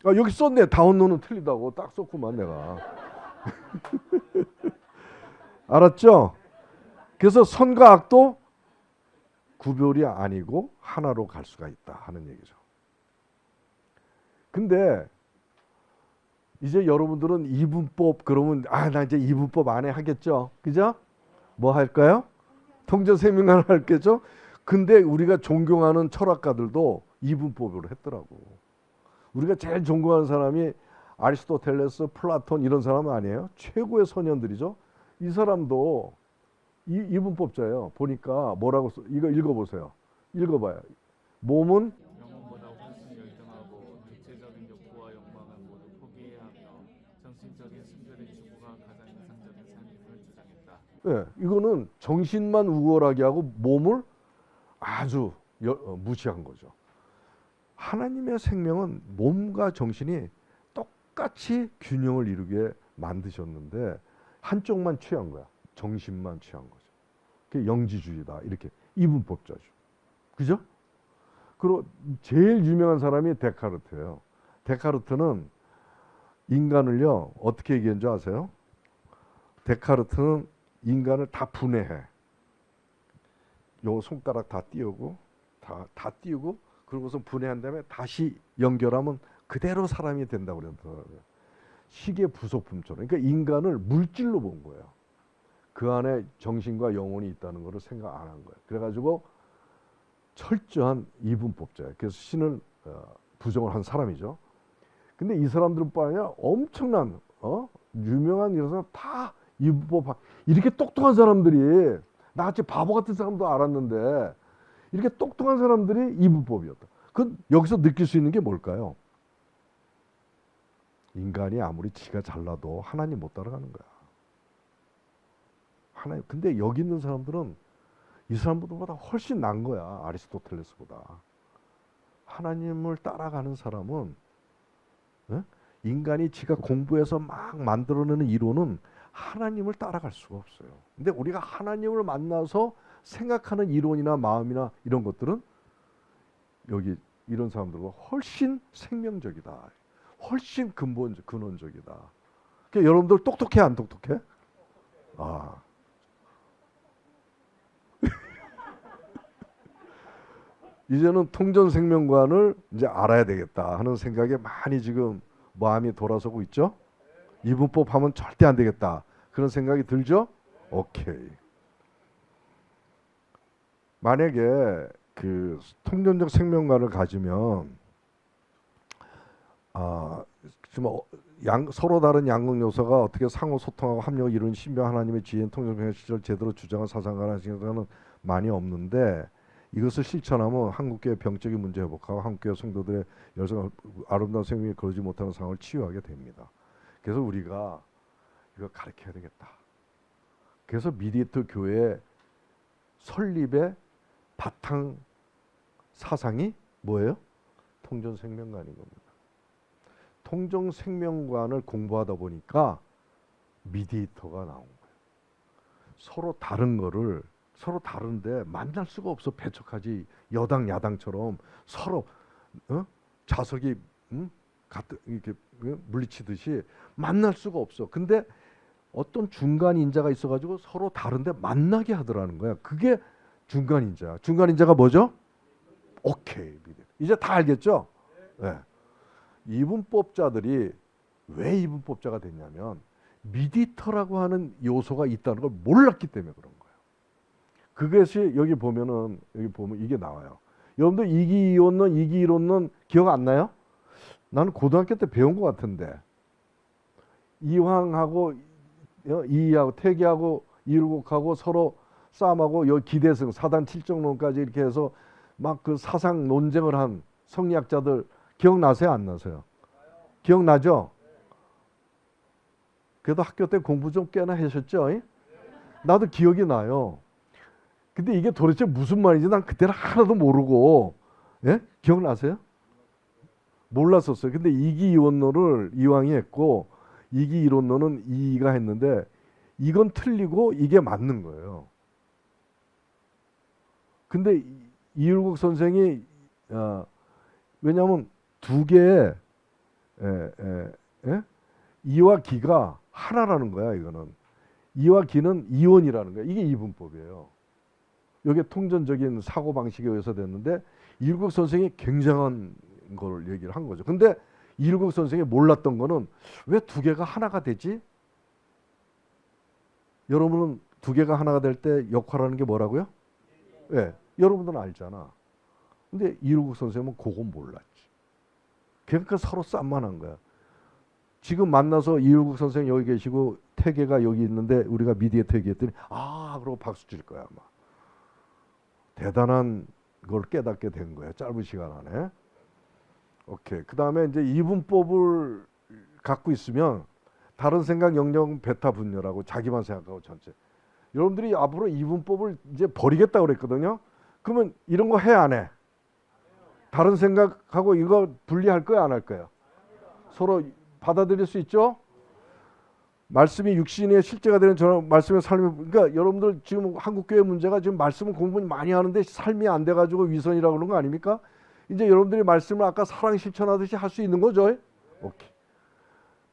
여기 썼네. 다원론은 틀리다고 딱 썼구만 내가. 알았죠? 그래서 선과 악도 구별이 아니고 하나로 갈 수가 있다 하는 얘기죠. 근데 이제 여러분들은 이분법 그러면 나 이제 이분법 안에 하겠죠. 그죠? 뭐 할까요? 통전생명을 할겠죠? 근데 우리가 존경하는 철학가들도 이분법으로 했더라고. 우리가 제일 존경하는 사람이 아리스토텔레스, 플라톤 이런 사람은 아니에요. 최고의 선현들이죠. 이 사람도 이분법자예요. 보니까 뭐라고 써? 이거 읽어보세요. 읽어봐요. 몸은 영혼보다 훨씬 열등하고 육체적인 욕구와 욕망을 모두 포기해야 하며 정신적인 순결의 추구가 가장 이상적인 삶임을 주장했다. 네, 이거는 정신만 우월하게 하고 몸을 아주 무시한 거죠. 하나님의 생명은 몸과 정신이 똑같이 균형을 이루게 만드셨는데 한쪽만 취한 거야. 정신만 취한 거죠. 그게 영지주의다. 이렇게 이분법자죠. 그죠? 그리고 제일 유명한 사람이 데카르트예요. 데카르트는 인간을요 어떻게 얘기한 줄 아세요? 데카르트는 인간을 다 분해해. 요 손가락 다 띄우고 다 띄우고 그러고서 분해한 다음에 다시 연결하면 그대로 사람이 된다고 그러더라고요. 시계 부속품처럼. 그러니까 인간을 물질로 본 거예요. 그 안에 정신과 영혼이 있다는 것을 생각 안 한 거예요. 그래가지고 철저한 이분법자예요. 그래서 신을 부정을 한 사람이죠. 근데 이 사람들뿐 아니라 엄청난 유명한 이런 사람 다 이분법 이렇게 똑똑한 사람들이 나같이 바보 같은 사람도 알았는데 이렇게 똑똑한 사람들이 이분법이었다. 그 여기서 느낄 수 있는 게 뭘까요? 인간이 아무리 지가 잘나도 하나님 못 따라가는 거야. 하나님. 근데 여기 있는 사람들은 이 사람보다 훨씬 난 거야. 아리스토텔레스보다. 하나님을 따라가는 사람은 인간이 지가 공부해서 막 만들어내는 이론은 하나님을 따라갈 수가 없어요. 근데 우리가 하나님을 만나서 생각하는 이론이나 마음이나 이런 것들은 여기 이런 사람들보다 훨씬 생명적이다. 훨씬 근원적이다. 그러니까 여러분들 똑똑해 안 똑똑해? 이제는 통전생명관을 이제 알아야 되겠다 하는 생각에 많이 지금 마음이 돌아서고 있죠. 이분법 하면 절대 안 되겠다 그런 생각이 들죠. 오케이. 만약에 그 통전적 생명관을 가지면 지금 서로 다른 양극 요소가 어떻게 상호 소통하고 합력을 이루는 신비한 하나님의 지혜인 통전생명 실을 제대로 주장한 사상가라는 생각은 많이 없는데 이것을 실천하면 한국교회 병적인 문제 회복하고 한국교회 성도들의 열성 아름다운 생명이 그러지 못하는 상황을 치유하게 됩니다. 그래서 우리가 이거 가르쳐야 되겠다. 그래서 미디에이터 교회 설립의 바탕 사상이 뭐예요? 통전생명관인 겁니다. 통전생명관을 공부하다 보니까 미디에이터가 나온 거예요. 서로 다른 거를 서로 다른데 만날 수가 없어. 배척하지. 여당 야당처럼 서로 자석이 이렇게 물리치듯이 만날 수가 없어. 근데 어떤 중간 인자가 있어가지고 서로 다른데 만나게 하더라는 거야. 그게 중간 인자. 중간 인자가 뭐죠? 오케이. 이제 다 알겠죠? 네. 이분법자들이 왜 이분법자가 됐냐면 미디터라고 하는 요소가 있다는 걸 몰랐기 때문에 그런 거예요. 그것이 여기 보면 이게 나와요. 여러분들 이기이론론, 이기이론론 기억 안 나요? 나는 고등학교 때 배운 것 같은데 이황하고 이하고 태계하고 일국하고 서로 싸움하고 여 기대승 사단 칠정론까지 이렇게 해서 막 그 사상 논쟁을 한 성리학자들 기억나세요? 안 나세요? 기억나죠? 그래도 학교 때 공부 좀 꽤나 하셨죠? 나도 기억이 나요. 근데 이게 도대체 무슨 말인지 난 그때는 하나도 모르고, 예? 기억나세요? 몰랐었어요. 근데 이기이원론을 이왕이 했고 이기이론론은 이가 했는데 이건 틀리고 이게 맞는 거예요. 근데 이율국 선생이 왜냐하면 두 개의 이와 기가 하나라는 거야. 이거는 이와 기는 이원이라는 거야. 이게 이분법이에요. 이게 통전적인 사고 방식에 의해서 됐는데 이율국 선생이 굉장한 걸 얘기를 한 거죠. 근데 이율국 선생이 몰랐던 거는 왜 두 개가 하나가 되지? 여러분은 두 개가 하나가 될 때 역할하는 게 뭐라고요? 예, 여러분들은 알잖아. 근데 이율국 선생님은 그건 몰랐지. 그러니까 서로 쌈만한 거야. 지금 만나서 이율국 선생 여기 계시고 태계가 여기 있는데 우리가 미디어 태계했더니 그러고 박수 칠 거야 아마. 대단한 걸 깨닫게 된 거야. 짧은 시간 안에. 오케이. 그 다음에 이제 이분법을 갖고 있으면 다른 생각, 영역, 베타 분열하고 자기만 생각하고 전체. 여러분들이 앞으로 이분법을 이제 버리겠다고 그랬거든요. 그러면 이런 거 해 안 해? 다른 생각하고 이거 분리할 거야 안 할 거야? 서로 받아들일 수 있죠? 말씀이 육신의 실제가 되는 저 말씀의 삶이 그러니까 여러분들 지금 한국교회 문제가 지금 말씀을 공부 많이 하는데 삶이 안 돼가지고 위선이라고 그런 거 아닙니까? 이제 여러분들이 말씀을 아까 사랑 실천하듯이 할 수 있는 거죠? 오케이.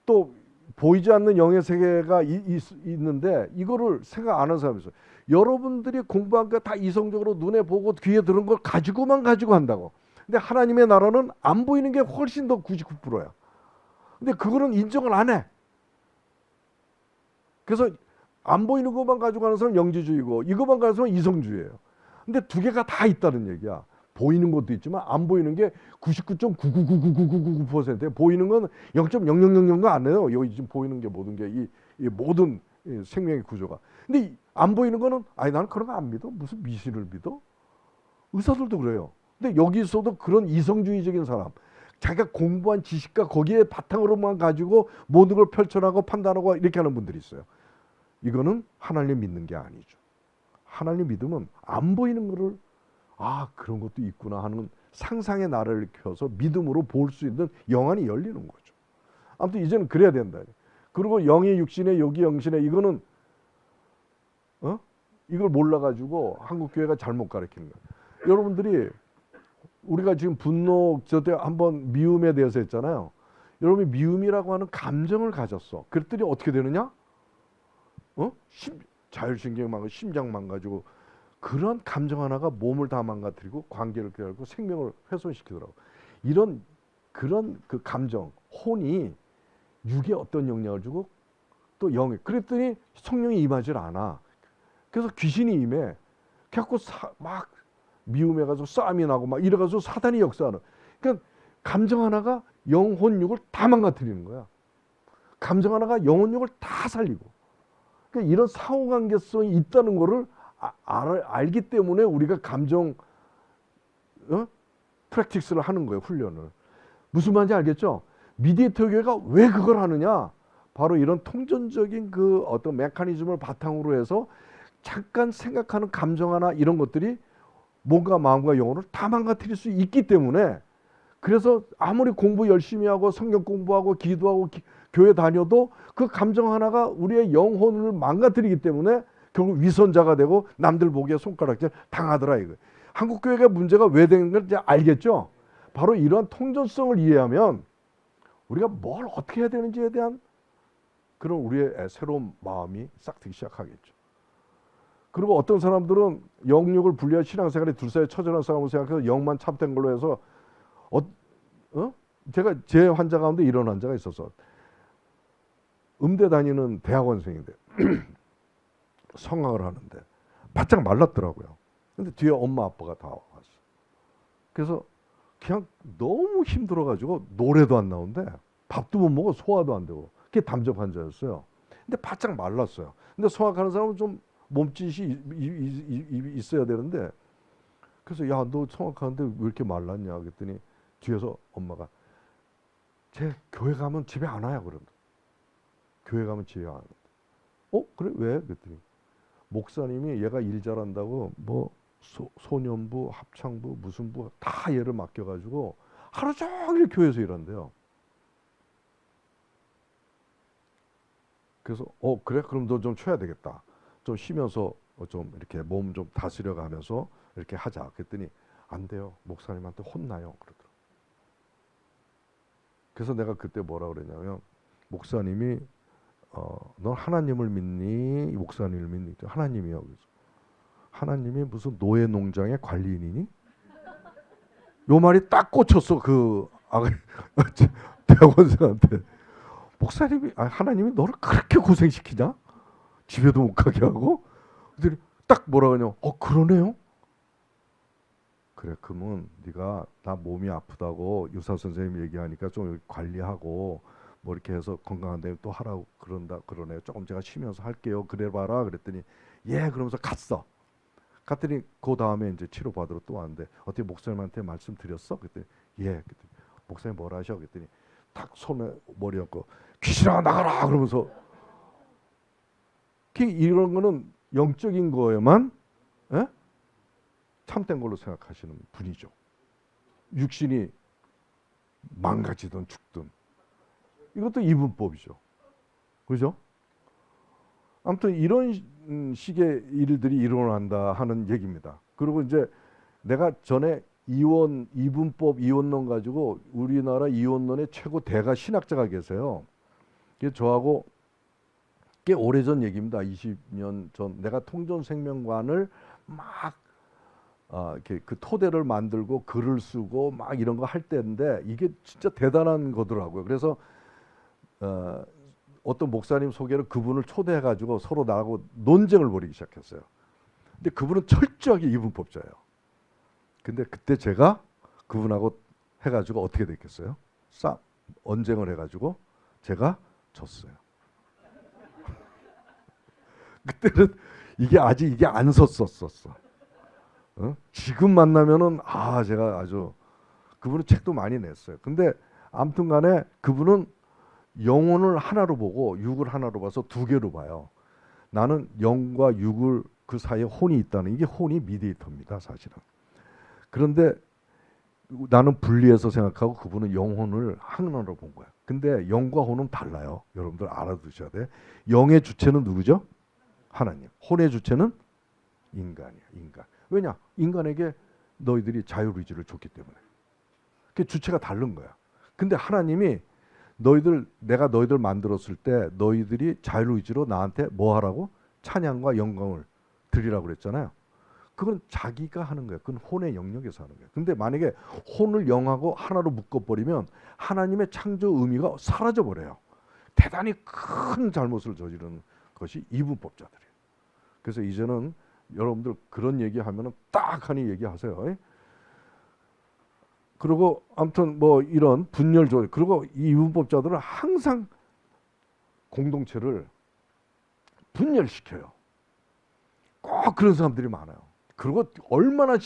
또 보이지 않는 영의 세계가 있는데 이거를 생각 안 하는 사람이 있어요. 여러분들이 공부한 거 다 이성적으로 눈에 보고 귀에 들은 걸 가지고만 가지고 한다고. 근데 하나님의 나라는 안 보이는 게 훨씬 더 99%야. 근데 그거는 인정을 안 해. 그래서 안 보이는 것만 가지고 가는 사람은 영지주의고 이것만 가는 사람은 이성주의예요. 근데 두 개가 다 있다는 얘기야. 보이는 것도 있지만 안 보이는 게 99.9999999%예요. 보이는 건 0.0000가 안 해요. 여기 지금 보이는 게 모든 게 이 모든 생명의 구조가. 근데 안 보이는 거는 나는 그런 거 안 믿어. 무슨 미신을 믿어? 의사들도 그래요. 근데 여기서도 그런 이성주의적인 사람, 자기가 공부한 지식과 거기에 바탕으로만 가지고 모든 걸 펼쳐나가고 판단하고 이렇게 하는 분들이 있어요. 이거는 하나님 믿는 게 아니죠. 하나님 믿으면 안 보이는 거를 그런 것도 있구나 하는 상상의 나를 켜서 믿음으로 볼 수 있는 영안이 열리는 거죠. 아무튼 이제는 그래야 된다. 그리고 영의 육신에 여기 영신에 이거는 이걸 몰라가지고 한국교회가 잘못 가르치는 거예요. 여러분들이 우리가 지금 분노 저때 한번 미움에 대해서 했잖아요. 여러분이 미움이라고 하는 감정을 가졌어. 그랬더니 어떻게 되느냐? 자율신경 망가지고 심장 망가지고 그런 감정 하나가 몸을 다 망가뜨리고 관계를 깨닫고 생명을 훼손시키더라고. 그런 그 감정, 혼이 육에 어떤 영향을 주고 또 영에. 그랬더니 성령이 임하질 않아. 그래서 귀신이 임해. 그래갖고 막 미움해가지고 싸움이 나고 막 이래가지고 사단이 역사하는. 그러니까 감정 하나가 영혼육을 다 망가뜨리는 거야. 감정 하나가 영혼육을 다 살리고. 그러니까 이런 상호관계성이 있다는 거를 알기 때문에 우리가 감정 프랙티스를 하는 거예요. 훈련을. 무슨 말인지 알겠죠? 미디에이터 교회가 왜 그걸 하느냐? 바로 이런 통전적인 그 어떤 메커니즘을 바탕으로 해서 잠깐 생각하는 감정 하나 이런 것들이 몸과 마음과 영혼을 다 망가뜨릴 수 있기 때문에 그래서 아무리 공부 열심히 하고 성경 공부하고 기도하고 교회 다녀도 그 감정 하나가 우리의 영혼을 망가뜨리기 때문에 결국 위선자가 되고 남들 보기에 손가락질 당하더라 이거. 한국 교회가 문제가 왜 되는 걸 이제 알겠죠? 바로 이러한 통전성을 이해하면 우리가 뭘 어떻게 해야 되는지에 대한 그런 우리의 새로운 마음이 싹 트기 시작하겠죠. 그리고 어떤 사람들은 영육을 분리한 신앙생활에 둘사이에 처절한 싸움을 생각해서 영만 참된 걸로 해서 제가 제 환자 가운데 이런 환자가 있어서 음대 다니는 대학원생인데 성악을 하는데 바짝 말랐더라고요. 근데 뒤에 엄마 아빠가 다 왔어. 그래서 그냥 너무 힘들어가지고 노래도 안 나오는데 밥도 못 먹어 소화도 안 되고 그게 담적 환자였어요. 근데 바짝 말랐어요. 근데 성악하는 사람은 좀 몸짓이 있어야 되는데 그래서 야, 너 성악하는데 왜 이렇게 말랐냐 그랬더니 뒤에서 엄마가 쟤 교회 가면 집에 안 와요 그런다. 교회 가면 집에 안 와. 그래 왜? 그랬더니 목사님이 얘가 일 잘한다고 뭐 소년부, 합창부, 무슨 부 다 얘를 맡겨가지고 하루 종일 교회에서 일한대요. 그래서 그래 그럼 너 좀 쉬어야 되겠다. 좀 쉬면서 좀 이렇게 몸 좀 다스려가면서 이렇게 하자. 그랬더니 안 돼요. 목사님한테 혼나요. 그러더라고. 그래서 내가 그때 뭐라 그랬냐면 목사님이 넌 하나님을 믿니? 목사님을 믿니? 하나님이요. 그래서 하나님이 무슨 노예 농장의 관리인이니? 요 말이 딱 꽂혔어 그 대학원생한테. 목사님이 하나님이 너를 그렇게 고생시키냐? 집에도 못 가게 하고? 그랬더니 딱 뭐라 그러냐? 그러네요. 그래 그러면 네가 나 몸이 아프다고 유사 선생님 얘기하니까 좀 관리하고 뭐 이렇게 해서 건강한 다음에 또 하라고 그러네요. 조금 제가 쉬면서 할게요. 그래 봐라. 그랬더니 예 그러면서 갔어. 갔더니 그 다음에 이제 치료 받으러 또 왔는데 어떻게 목사님한테 말씀드렸어? 그랬더니 예. 그랬더니 목사님 뭐라 하셔? 그랬더니 딱 손에 머리 얹고 귀신아 나가라 그러면서 이런 거는 영적인 거에만 참된 걸로 생각하시는 분이죠. 육신이 망가지든 죽든 이것도 이분법이죠. 그죠? 아무튼 이런 식의 일들이 일어난다 하는 얘기입니다. 그리고 이제 내가 전에 이분법 이원론 가지고 우리나라 이원론의 최고 대가 신학자가 계세요. 저하고 꽤 오래전 얘기입니다. 20년 전 내가 통전생명관을 막 이렇게 그 토대를 만들고 글을 쓰고 막 이런 거 할 때인데 이게 진짜 대단한 거더라고요. 그래서 어떤 목사님 소개로 그분을 초대해 가지고 서로 나하고 논쟁을 벌이기 시작했어요. 근데 그분은 철저하게 이분법자예요. 근데 그때 제가 그분하고 해가지고 어떻게 됐겠어요? 언쟁을 해가지고 제가 졌어요. 그때는 이게 안 섰었어. 지금 만나면은 제가 아주 그분은 책도 많이 냈어요. 근데 아무튼간에 그분은 영혼을 하나로 보고 육을 하나로 봐서 두 개로 봐요. 나는 영과 육을 그 사이에 혼이 있다는 이게 혼이 미디에이터입니다, 사실은. 그런데 나는 분리해서 생각하고 그분은 영혼을 하나로 본 거야. 근데 영과 혼은 달라요. 여러분들 알아두셔야 돼. 영의 주체는 누구죠? 하나님. 혼의 주체는 인간이야. 인간. 왜냐? 인간에게 너희들이 자유의지를 줬기 때문에. 그 주체가 다른 거야. 근데 하나님이 내가 너희들 만들었을 때 너희들이 자유의지로 나한테 뭐 하라고? 찬양과 영광을 드리라고 그랬잖아요. 그건 자기가 하는 거예요. 그건 혼의 영역에서 하는 거예요. 근데 만약에 혼을 영하고 하나로 묶어버리면 하나님의 창조 의미가 사라져버려요. 대단히 큰 잘못을 저지르는 것이 이분법자들이에요. 그래서 이제는 여러분들 그런 얘기하면은 딱 하니 얘기하세요. 그리고 아무튼 뭐 이런 분열 조절 그리고 이 이분법자들은 항상 공동체를 분열시켜요. 꼭 그런 사람들이 많아요. 그리고 얼마나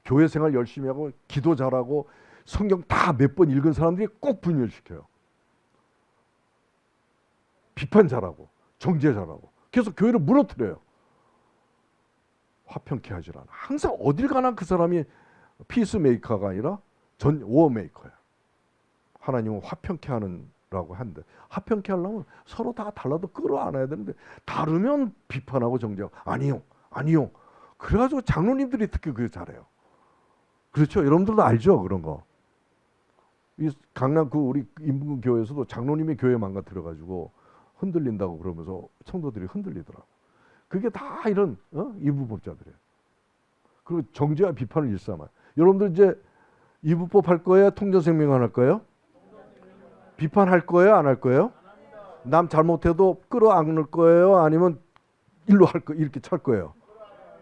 교회 생활 열심히 하고 기도 잘하고 성경 다 몇 번 읽은 사람들이 꼭 분열시켜요. 비판 잘하고 정죄 잘하고 계속 교회를 무너뜨려요. 화평케 하질 않아. 항상 어딜 가나 그 사람이 피스메이커가 아니라 워메이커야. 하나님은 화평케 하는라고 하는데 화평케 하려면 서로 다 달라도 끌어안아야 되는데 다르면 비판하고 정죄하고 아니요. 그래가지고 장로님들이 특히 그게 잘해요. 그렇죠? 여러분들도 알죠 그런 거. 이 강남 우리 인문 교회에서도 장로님이 교회 망가뜨려가지고 흔들린다고 그러면서 성도들이 흔들리더라고. 그게 다 이런 이분법자들이에요. 그리고 정죄와 비판을 일삼아요. 여러분들 이제 이분법 할 거예요? 통전생명관 할 거예요? 비판할 거예요? 안 할 거예요? 남 잘못해도 끌어안을 거예요? 아니면 이렇게 찰 거예요?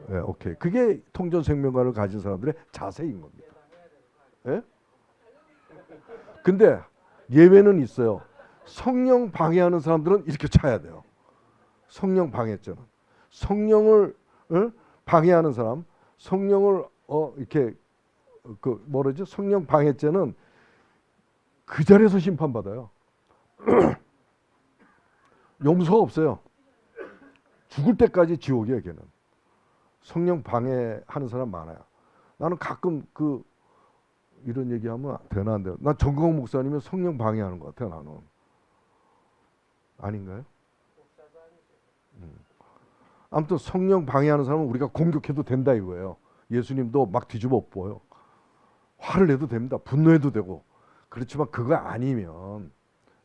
네, 오케이. 그게 통전생명관을 가진 사람들의 자세인 겁니다. 네? 근데 예외는 있어요. 성령 방해하는 사람들은 이렇게 차야 돼요. 성령 방해죄는. 성령을 방해하는 사람, 성령을 이렇게 그 뭐라지 성령 방해죄는 그 자리에서 심판받아요. 용서가 없어요. 죽을 때까지 지옥이에요, 걔는. 성령 방해하는 사람 많아요. 나는 가끔 그 이런 얘기하면 되나 안 되나. 난 정광 목사님은 성령 방해하는 것 같아요, 나는. 아닌가요? 아무튼 성령 방해하는 사람은 우리가 공격해도 된다 이거예요. 예수님도 막 뒤집어 엎어요. 화를 내도 됩니다. 분노해도 되고. 그렇지만 그거 아니면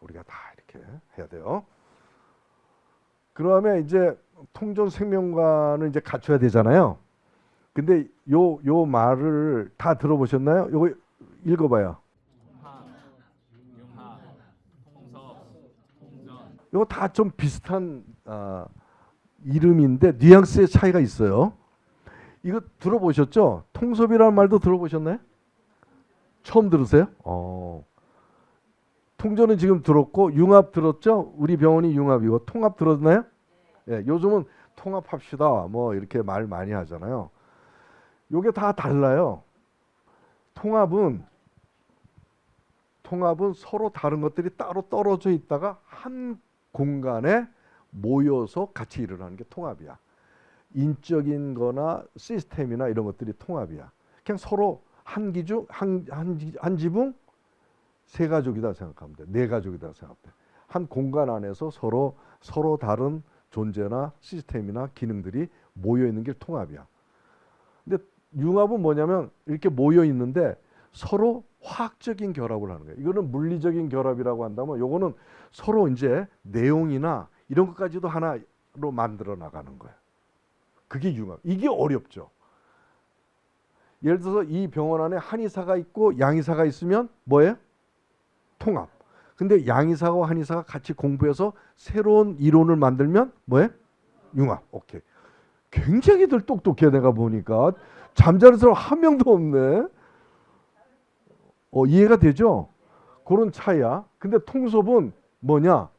우리가 다 이렇게 해야 돼요. 그러면 이제 통전 생명관을 이제 갖춰야 되잖아요. 근데 요 말을 다 들어보셨나요? 요거 읽어봐요. 하, 융합, 통섭, 통전. 요거 다 좀 비슷한 이름인데 뉘앙스의 차이가 있어요. 이거 들어보셨죠? 통섭이라는 말도 들어보셨나요? 처음 들으세요? 통전은 지금 들었고 융합 들었죠? 우리 병원이 융합이고 통합 들었나요? 예, 요즘은 통합합시다 뭐 이렇게 말 많이 하잖아요. 요게 다 달라요. 통합은 서로 다른 것들이 따로 떨어져 있다가 한 공간에 모여서 같이 일어나는 게 통합이야. 인적인 거나 시스템이나 이런 것들이 통합이야. 그냥 서로 한 기중, 한 지붕, 세 가족이다 생각하면 돼. 네 가족이다 생각하면 돼. 한 공간 안에서 서로 다른 존재나 시스템이나 기능들이 모여 있는 게 통합이야. 근데 융합은 뭐냐면 이렇게 모여 있는데 서로 화학적인 결합을 하는 거예요. 이거는 물리적인 결합이라고 한다면 요거는 서로 이제 내용이나 이런 것까지도 하나로 만들어 나가는 거예요. 그게 융합. 이게 어렵죠. 예를 들어서 이 병원 안에 한의사가 있고 양의사가 있으면 뭐예요? 통합. 근데 양의사와 한의사가 같이 공부해서 새로운 이론을 만들면 뭐예요? 융합. 오케이. 굉장히들 똑똑해 내가 보니까. 잠자는 사람 한 명도 없네. 이해가 되죠? 그런 차이야. 근데 통섭은 뭐냐?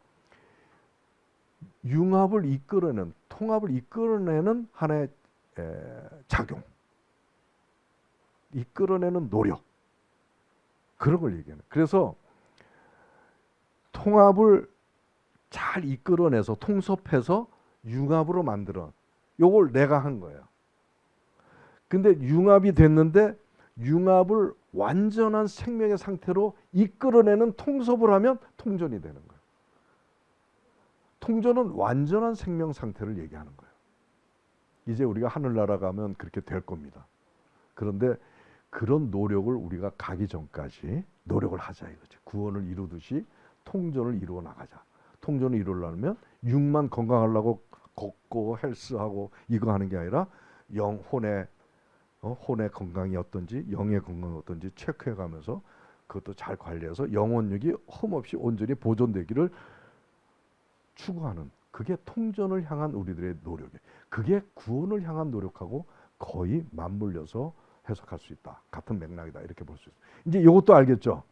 융합을 이끌어내는, 통합을 이끌어내는 하나의 작용. 이끌어내는 노력. 그런 걸 얘기하는. 그래서 통합을 잘 이끌어내서 통섭해서 융합으로 만들어. 요걸 내가 한 거예요. 근데 융합이 됐는데 융합을 완전한 생명의 상태로 이끌어내는 통섭을 하면 통전이 되는 거예요. 통전은 완전한 생명 상태를 얘기하는 거예요. 이제 우리가 하늘나라 가면 그렇게 될 겁니다. 그런데 그런 노력을 우리가 가기 전까지 노력을 하자 이거지. 구원을 이루듯이 통전을 이루어 나가자. 통전을 이루려면 육만 건강하려고 걷고 헬스하고 이거 하는 게 아니라 혼의 건강이 어떤지 영의 건강이 어떤지 체크해가면서 그것도 잘 관리해서 영혼력이 흠없이 온전히 보존되기를 추구하는 그게 통전을 향한 우리들의 노력이에요. 그게 구원을 향한 노력하고 거의 맞물려서 해석할 수 있다. 같은 맥락이다. 이렇게 볼 수 있어요. 이제 이것도 알겠죠?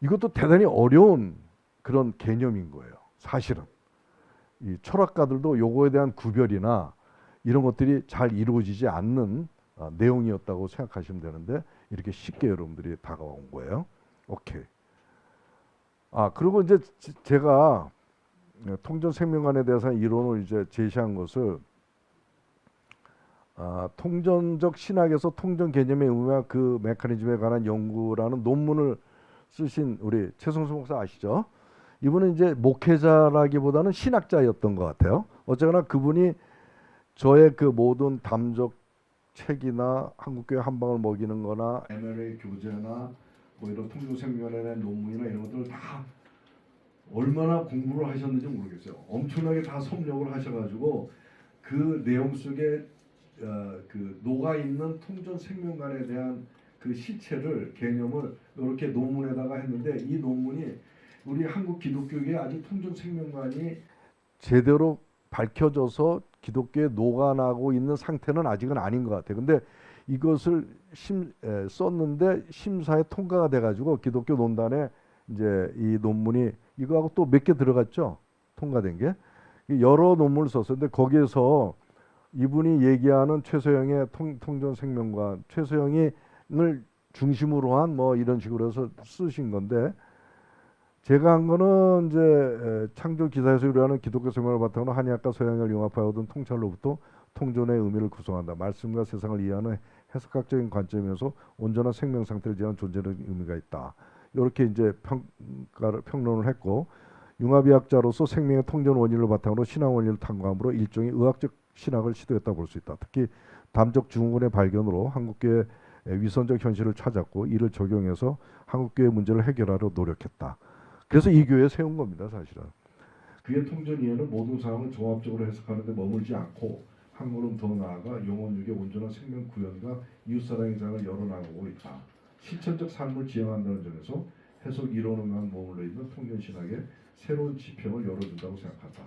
이것도 대단히 어려운 그런 개념인 거예요. 사실은. 이 철학가들도 요거에 대한 구별이나 이런 것들이 잘 이루어지지 않는 내용이었다고 생각하시면 되는데 이렇게 쉽게 여러분들이 다가온 거예요. 오케이. 그리고 이제 제가 통전 생명관에 대해서 이론을 이제 제시한 것을 통전적 신학에서 통전 개념의 의미와 그 메커니즘에 관한 연구라는 논문을 쓰신 우리 최성수 목사 아시죠? 이분은 이제 목회자라기보다는 신학자였던 것 같아요. 어쨌거나 그분이 저의 그 모든 담적 책이나 한국교회 한방을 먹이는 거나 MLA 교재나 뭐 이런 통전생명에 대한 논문이나 이런 것들을 다 얼마나 공부를 하셨는지 모르겠어요. 엄청나게 다 섭렵을 하셔가지고 그 내용 속에 그 녹아 있는 통전 생명관에 대한 그 실체를 개념을 이렇게 논문에다가 했는데 이 논문이 우리 한국 기독교계에 아직 통전 생명관이 제대로 밝혀져서 기독교에 녹아나고 있는 상태는 아직은 아닌 것 같아요. 근데 이것을 썼는데 심사에 통과가 돼가지고 기독교 논단에 이제 이 논문이 이거하고 또 몇 개 들어갔죠. 통과된 게 여러 논문을 썼었는데 거기에서 이분이 얘기하는 최소영의 통전생명관, 최소영을 중심으로 한 뭐 이런 식으로 해서 쓰신 건데, 제가 한 거는 이제 창조 기사에서 유래하는 기독교 생명을 바탕으로 한의학과 서양을 융합하여 얻은 통찰로부터 통존의 의미를 구성한다. 말씀과 세상을 이해하는 해석학적인 관점에서 온전한 생명 상태를 지향하는 존재의 의미가 있다. 이렇게 이제 평론을 했고, 융합의학자로서 생명의 통전 원인을 바탕으로 신앙 원리를 탐구함으로 일종의 의학적 신학을 시도했다 볼 수 있다. 특히 담적 증후군의 발견으로 한국교회 위선적 현실을 찾았고 이를 적용해서 한국교회 문제를 해결하려 노력했다. 그래서 이 교회 세운 겁니다, 사실은. 그의 통전 이해는 모든 상황을 종합적으로 해석하는 데 머물지 않고 한 걸음 더 나아가 영혼육의 온전한 생명 구현과 이웃사랑의 장을 열어나가고 있다. 실천적 삶을 지향한다는 점에서 해석 이론에만 머물러 있는 통전신학의 새로운 지평을 열어준다고 생각한다.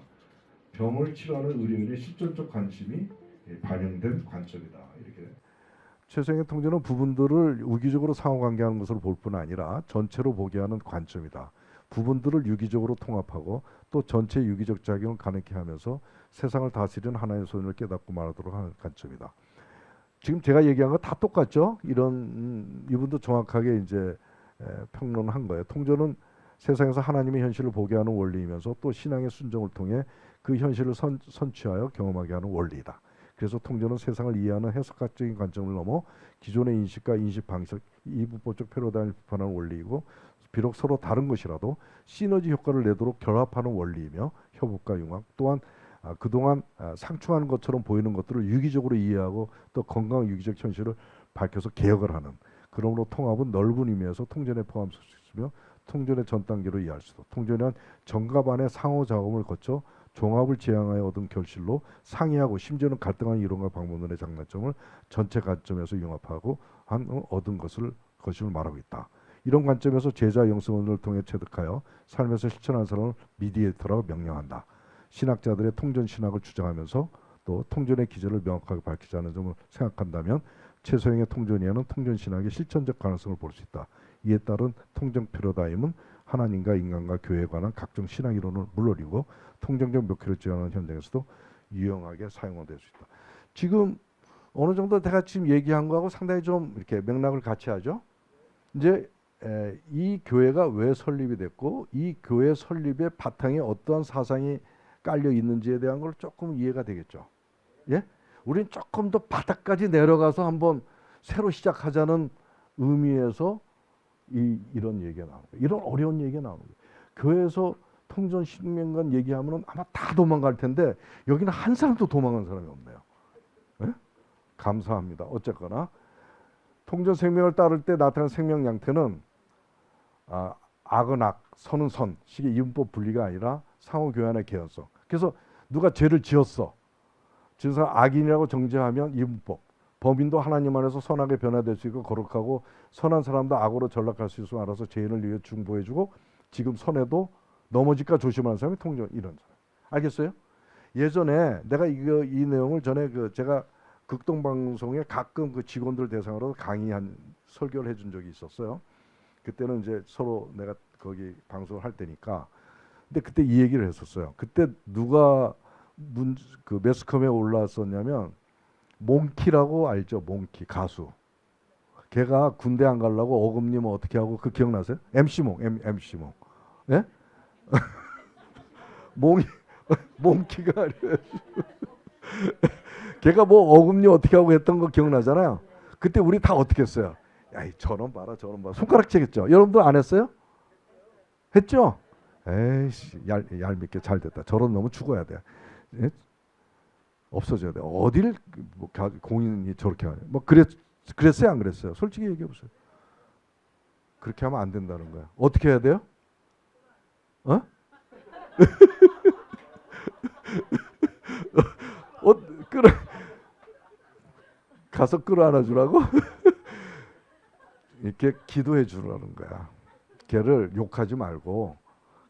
병을 치료하는 의료인의 실존적 관심이 반영된 관점이다. 이렇게. 최소영의 통전은 부분들을 유기적으로 상호관계하는 것으로 볼 뿐 아니라 전체로 보게 하는 관점이다. 부분들을 유기적으로 통합하고 또 전체 유기적 작용을 가능케 하면서 세상을 다스리는 하나의 손을 깨닫고 말하도록 하는 관점이다. 지금 제가 얘기한 거 다 똑같죠? 이런 이분도 정확하게 이제 평론한 거예요. 통전은 세상에서 하나님의 현실을 보게 하는 원리이면서 또 신앙의 순종을 통해 그 현실을 선취하여 경험하게 하는 원리이다. 그래서 통전은 세상을 이해하는 해석학적인 관점을 넘어 기존의 인식과 인식 방식, 이분법적 패러다임을 비판하는 원리이고, 비록 서로 다른 것이라도 시너지 효과를 내도록 결합하는 원리이며, 협업과 융합 또한 그동안 상충하는 것처럼 보이는 것들을 유기적으로 이해하고 또 건강한 유기적 현실을 밝혀서 개혁을 하는, 그러므로 통합은 넓은 의미에서 통전에 포함될 수 있으며 통전의 전 단계로 이해할 수 있다. 통전은 정갑안의 상호 작업을 거쳐 종합을 지향하여 얻은 결실로 상이하고 심지어는 갈등하는 이론과 방법론의 장단점을 전체 관점에서 융합하고 얻은 것을 말하고 있다. 이런 관점에서 제자 영성원을 통해 체득하여 삶에서 실천하는 사람을 미디에이터라고 명명한다. 신학자들의 통전 신학을 주장하면서 또 통전의 기저를 명확하게 밝히자는 점을 생각한다면 최소영의 통전이에는 통전 신학의 실천적 가능성을 볼 수 있다. 이에 따른 통전 패러다임은 하나님과 인간과 교회에 관한 각종 신학 이론을 물론이고 통정적 목표를 지향하는 현장에서도 유용하게 사용될 수 있다. 지금 어느 정도 내가 지금 얘기한 거하고 상당히 좀 이렇게 맥락을 같이 하죠. 이제 이 교회가 왜 설립이 됐고 이 교회 설립의 바탕에 어떠한 사상이 깔려 있는지에 대한 걸 조금 이해가 되겠죠. 예? 우린 조금 더 바닥까지 내려가서 한번 새로 시작하자는 의미에서 이런 얘기가 나오는 거예요. 이런 어려운 얘기가 나오는 거예요. 교회에서 통전 신명관 얘기하면 아마 다 도망갈 텐데 여기는 한 사람도 도망간 사람이 없네요. 예? 감사합니다. 어쨌거나 통전 생명을 따를 때 나타나는 생명 양태는 악은 악, 선은 선 식의 이분법 분리가 아니라 상호 교환의 개연성. 그래서 누가 죄를 지었어. 지은 사람 악인이라고 정죄하면 이분법. 범인도 하나님 안에서 선하게 변화될 수 있고 거룩하고 선한 사람도 악으로 전락할 수 있으면 알아서 죄인을 위해 중보해주고 지금 선에도 넘어질까 조심하는 사람이 통전, 이런 사람. 알겠어요? 예전에 내가 이 내용을 전에 제가 극동방송에 가끔 그 직원들 대상으로 강의한 설교를 해준 적이 있었어요. 그때는 이제 서로 내가 거기 방송을 할 때니까. 근데 그때 이 얘기를 했었어요. 그때 누가 그 매스컴에 올라왔었냐면 몽키라고 알죠? 몽키 가수. 걔가 군대 안 가려고 어금니 뭐 어떻게 하고 그 기억나세요? MC몽, MC몽. 예? 몽키가 걔가 뭐 어금니 어떻게 하고 했던 거 기억나잖아요. 그때 우리 다 어떻게 했어요? 야, 저놈 봐라, 저놈 봐라. 손가락 치겠죠. 여러분들 안 했어요? 했죠? 에이씨, 얄밉게 잘 됐다. 저런 놈은 죽어야 돼. 예? 없어져야 돼. 어딜 뭐 공인이 저렇게 하냐. 뭐 그랬어요, 안 그랬어요? 솔직히 얘기해 보세요. 그렇게 하면 안 된다는 거야. 어떻게 해야 돼요? 어? 끌어 가서 끌어안아 주라고? 이렇게 기도해 주라는 거야. 걔를 욕하지 말고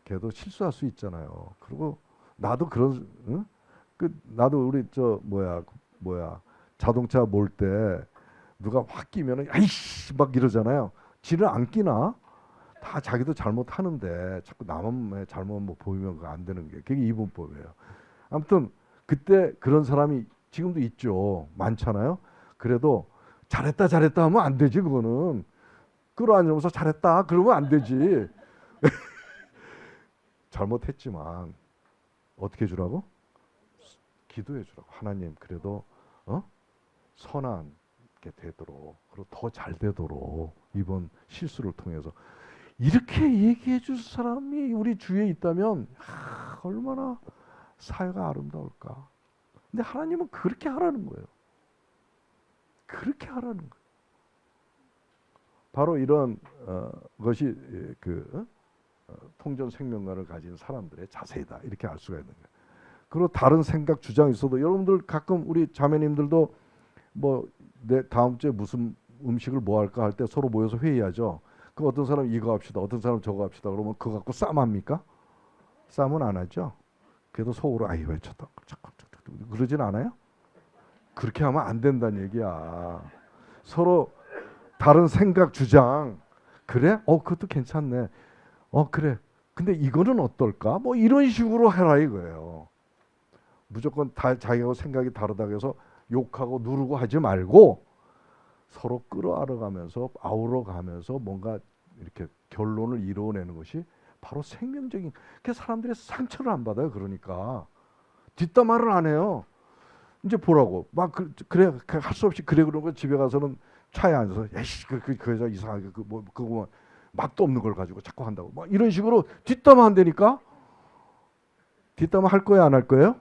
걔도 실수할 수 있잖아요. 그리고 나도 그런 응? 나도 우리 자동차 몰 때 누가 확 끼면은 아이씨 막 이러잖아요. 지는 안 끼나? 다 자기도 잘못하는데 자꾸 남의 잘못 뭐 보이면 그거 안 되는 게 그게 이분법이에요. 아무튼 그때 그런 사람이 지금도 있죠. 많잖아요. 그래도 잘했다 잘했다 하면 안 되지. 그거는 끌어안으면서 잘했다 그러면 안 되지. 잘못했지만 어떻게 해주라고? 기도해 주라고. 하나님 그래도 선한 게 되도록, 그리고 더 잘 되도록 이번 실수를 통해서 이렇게 얘기해 줄 사람이 우리 주위에 있다면 얼마나 사회가 아름다울까. 근데 하나님은 그렇게 하라는 거예요. 그렇게 하라는 거예요. 바로 이런 것이 통전 생명관을 가진 사람들의 자세이다, 이렇게 알 수가 있는 거예요. 그리고 다른 생각 주장이 있어도 여러분들 가끔 우리 자매님들도 뭐 내 다음 주에 무슨 음식을 뭐 할까 할 때 서로 모여서 회의하죠. 그 어떤 사람 이거 합시다, 어떤 사람 저거 합시다 그러면 그거 갖고 싸움합니까? 싸움은 안 하죠. 그래도 속으로 아이 왜 쳤다 그러진 않아요? 그렇게 하면 안 된다는 얘기야. 서로 다른 생각 주장, 그래? 그것도 괜찮네. 그래. 근데 이거는 어떨까? 뭐 이런 식으로 해라 이거예요. 무조건 다 자기하고 생각이 다르다고 해서 욕하고 누르고 하지 말고 서로 끌어안아가면서 아우러가면서 뭔가 이렇게 결론을 이루어내는 것이 바로 생명적인. 그 사람들이 상처를 안 받아요. 그러니까 뒷담화를 안 해요. 이제 보라고 막 그래 할 수 없이 그래 그런 거 집에 가서는 차에 앉아서 야씨 그 여자 이상하게 그거 맛도 없는 걸 가지고 자꾸 한다고 막 이런 식으로 뒷담화 한다니까. 뒷담화 할 거야 안 할 거예요?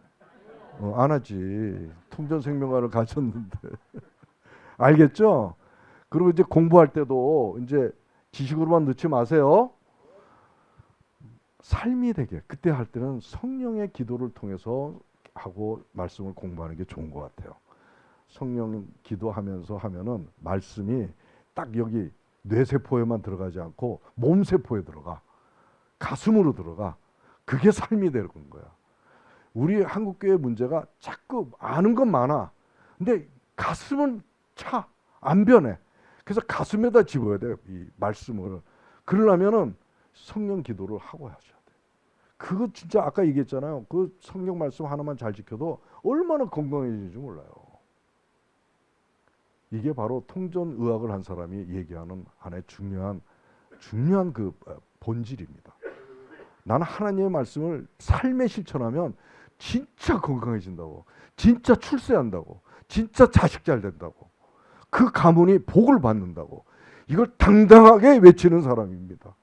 안 하지. 통전생명관을 가졌는데 알겠죠? 그리고 이제 공부할 때도 이제 지식으로만 넣지 마세요. 삶이 되게 그때 할 때는 성령의 기도를 통해서 하고 말씀을 공부하는 게 좋은 것 같아요. 성령 기도하면서 하면은 말씀이 딱 여기 뇌세포에만 들어가지 않고 몸세포에 들어가, 가슴으로 들어가. 그게 삶이 되는 거야. 우리 한국교회 문제가 자꾸 아는 건 많아. 근데 가슴은 안 변해. 그래서 가슴에다 집어야 돼, 이 말씀을. 그러려면은 성령 기도를 하고 하셔야 돼. 그거 진짜 아까 얘기했잖아요. 그 성경 말씀 하나만 잘 지켜도 얼마나 건강해지는지 몰라요. 이게 바로 통전의학을 한 사람이 얘기하는 하나의 중요한 그 본질입니다. 나는 하나님의 말씀을 삶에 실천하면 진짜 건강해진다고, 진짜 출세한다고, 진짜 자식 잘 된다고, 그 가문이 복을 받는다고, 이걸 당당하게 외치는 사람입니다.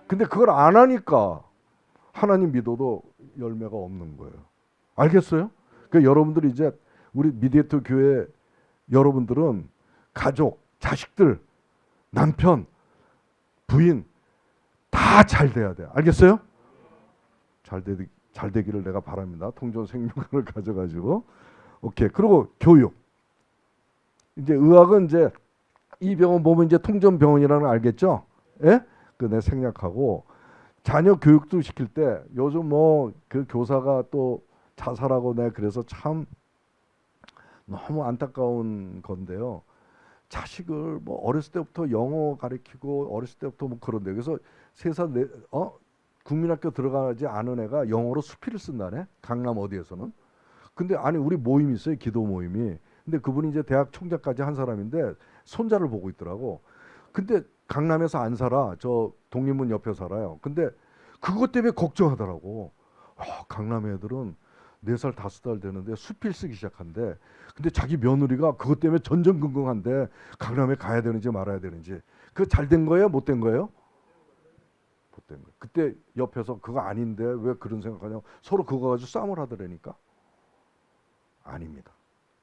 근데 그걸 안 하니까 하나님 믿어도 열매가 없는 거예요. 알겠어요? 그러니까 여러분들이 이제 우리 미디에이터 교회 여러분들은 가족, 자식들, 남편, 부인 다 잘 돼야 돼. 알겠어요? 잘 되기를 내가 바랍니다. 통전 생명관을 가져가지고. 오케이. 그리고 교육. 이제 의학은 이제 이 병원 보면 이제 통전병원이라는 거 알겠죠? 예? 그 내 생략하고 자녀 교육도 시킬 때 요즘 뭐 그 교사가 또 자살하고 내 그래서 참 너무 안타까운 건데요. 자식을 뭐 어렸을 때부터 영어 가르치고 어렸을 때부터 뭐 그런데 그래서 3살 국민학교 들어가지 않은 애가 영어로 수필을 쓴다네. 강남 어디에서는. 근데 아니 우리 모임이 있어요. 기도 모임이. 근데 그분이 이제 대학 총장까지 한 사람인데 손자를 보고 있더라고. 근데 강남에서 안 살아. 저 독립문 옆에 살아요. 근데 그것 때문에 걱정하더라고. 강남 애들은 4살 5살 되는데 수필 쓰기 시작한대. 근데 자기 며느리가 그것 때문에 전전긍긍한데 강남에 가야 되는지 말아야 되는지. 그거 잘 된 거예요? 못 된 거예요? 못 된 거예요. 그때 옆에서 그거 아닌데 왜 그런 생각하냐고 서로 그거 가지고 싸움을 하더라니까. 아닙니다.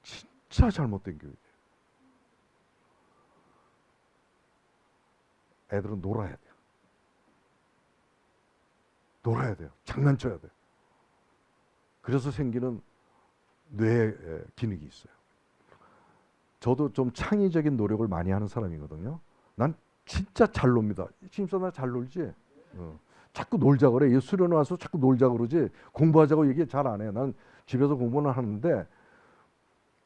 진짜 잘못된 교육이에요. 애들은 놀아야 돼요. 놀아야 돼요. 장난쳐야 돼요. 그래서 생기는 뇌 기능이 있어요. 저도 좀 창의적인 노력을 많이 하는 사람이거든요. 난 진짜 잘 놉니다. 심사 나 잘 놀지? 자꾸 놀자 그래. 수련회 와서 자꾸 놀자 그러지. 공부하자고 얘기 잘 안 해요. 난 집에서 공부는 하는데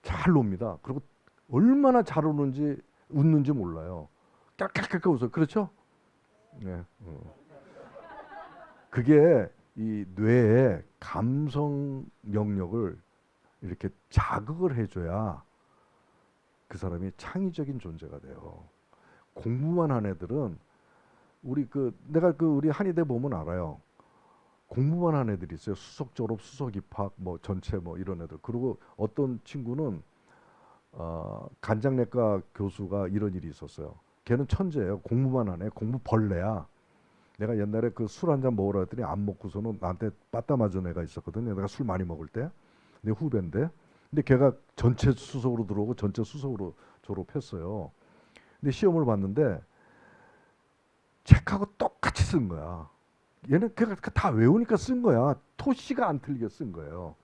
잘 놉니다. 그리고 얼마나 잘 웃는지 몰라요. 깔깔깔깔 웃어요. 그렇죠? 네. 그게 이 뇌의 감성 영역을 이렇게 자극을 해줘야 그 사람이 창의적인 존재가 돼요. 공부만 한 애들은 내가 우리 한의대 보면 알아요. 공부만 한 애들이 있어요. 수석 졸업, 수석 입학, 뭐 전체 뭐 이런 애들. 그리고 어떤 친구는 간장내과 교수가 이런 일이 있었어요. 걔는 천재예요. 공부만 하네. 공부 벌레야. 내가 옛날에 그 술 한 잔 먹으라 했더니 안 먹고서는 나한테 빠따 맞은 애가 있었거든요. 내가 술 많이 먹을 때. 내 후배인데. 근데 걔가 전체 수석으로 들어오고 전체 수석으로 졸업했어요. 근데 시험을 봤는데 책하고 똑같이 쓴 거야. 얘는 걔가 다 외우니까 쓴 거야. 토시가 안 틀리게 쓴 거예요.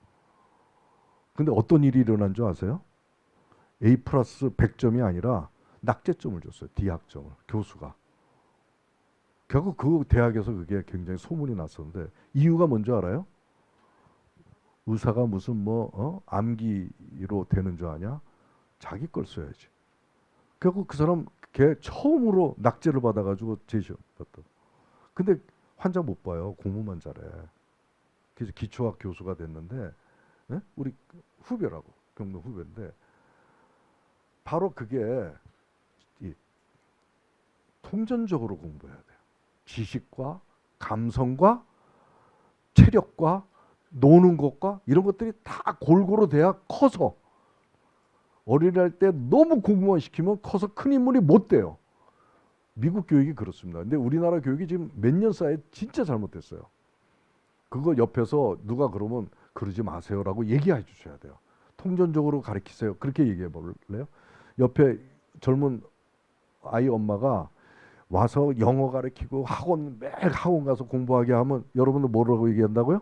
근데 어떤 일이 일어난 줄 아세요? A 플러스 100점이 아니라 낙제점을 줬어요. D학점을. 교수가. 결국 그 대학에서 그게 굉장히 소문이 났었는데 이유가 뭔지 알아요? 의사가 무슨 암기로 되는 줄 아냐? 자기 걸 써야지. 결국 그 사람 걔 처음으로 낙제를 받아가지고 제시험 봤다. 근데 환자 못 봐요. 공부만 잘해. 그래서 기초학 교수가 됐는데 우리 후배라고 경로 후배인데 바로 그게 이 통전적으로 공부해야 돼요. 지식과 감성과 체력과 노는 것과 이런 것들이 다 골고루 돼야 커서 어린이날 때 너무 공부만 시키면 커서 큰 인물이 못 돼요. 미국 교육이 그렇습니다. 근데 우리나라 교육이 지금 몇 년 사이에 진짜 잘못됐어요. 그거 옆에서 누가 그러면 그러지 마세요라고 얘기해 주셔야 돼요. 통전적으로 가르치세요. 그렇게 얘기해 볼래요? 옆에 젊은 아이 엄마가 와서 영어 가르치고 매일 학원 가서 공부하게 하면 여러분들 뭐라고 얘기한다고요?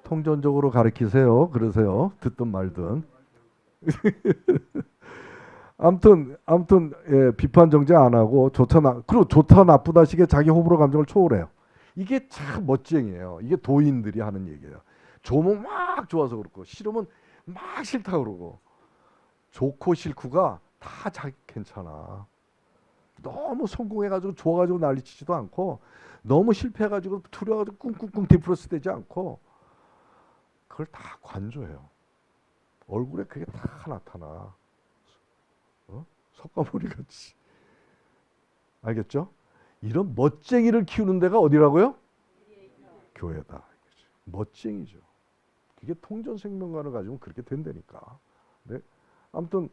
통전적으로 가르치세요. 그러세요. 듣든 말든. 아무튼 예, 비판 정제 안 하고 그리고 좋다 나쁘다 식의 자기 호불호 감정을 초월해요. 이게 참 멋쟁이에요. 이게 도인들이 하는 얘기예요. 좋으면 막 좋아서 그렇고 싫으면 막 싫다 그러고 좋고 싫고가 다 자기 괜찮아. 너무 성공해가지고 좋아가지고 난리치지도 않고 너무 실패해가지고 두려워가지고 꿍꿍꿍 디프레스 되지 않고 그걸 다 관조해요. 얼굴에 그게 다 나타나. 석가모니 같이. 알겠죠? 이런 멋쟁이를 키우는 데가 어디라고요? 교회다. 멋쟁이죠. 그게 통전생명관을 가지면 그렇게 된다니까. 네? 아무튼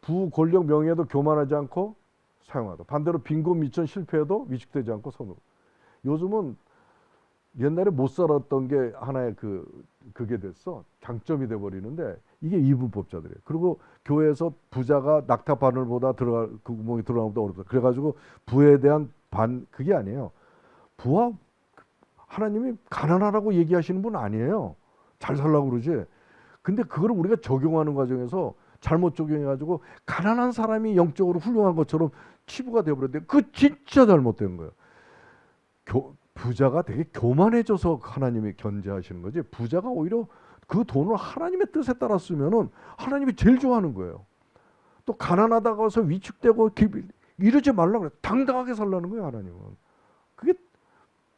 부권력 명예도 교만하지 않고 사용하다. 반대로 빈곤 미천 실패해도 위축되지 않고 선으로. 요즘은 옛날에 못 살았던 게 하나의 그게 됐어. 장점이 돼 버리는데 이게 이분법자들이에요. 그리고 교회에서 부자가 낙타 바늘보다 그 구멍이 들어가는 것보다 어렵다. 그래가지고 부에 대한 그게 아니에요. 부와 하나님이 가난하라고 얘기하시는 분 아니에요. 잘 살라고 그러지. 근데 그걸 우리가 적용하는 과정에서 잘못 적용해가지고 가난한 사람이 영적으로 훌륭한 것처럼 치부가 되어버렸는데 그 진짜 잘못된 거예요. 부자가 되게 교만해져서 하나님이 견제하시는 거지. 부자가 오히려 그 돈을 하나님의 뜻에 따라 쓰면은 하나님이 제일 좋아하는 거예요. 또 가난하다고 해서 위축되고 이러지 말라고 그래. 당당하게 살라는 거예요, 하나님은. 그게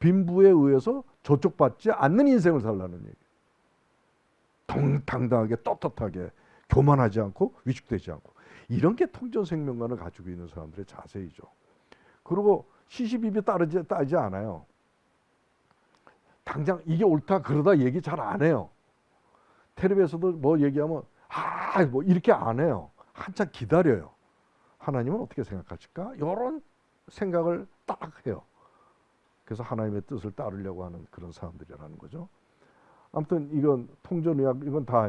빈부에 의해서 저촉받지 않는 인생을 살라는 얘기. 당당하게 떳떳하게 교만하지 않고 위축되지 않고 이런 게 통전생명관을 가지고 있는 사람들의 자세이죠. 그리고 시시비비 따지지 않아요. 당장 이게 옳다 그러다 얘기 잘 안 해요. 텔레비에서도 뭐 얘기하면 뭐 이렇게 안 해요. 한참 기다려요. 하나님은 어떻게 생각하실까? 이런 생각을 딱 해요. 그래서 하나님의 뜻을 따르려고 하는 그런 사람들이라는 거죠. 아무튼 이건 통전의학 이건 다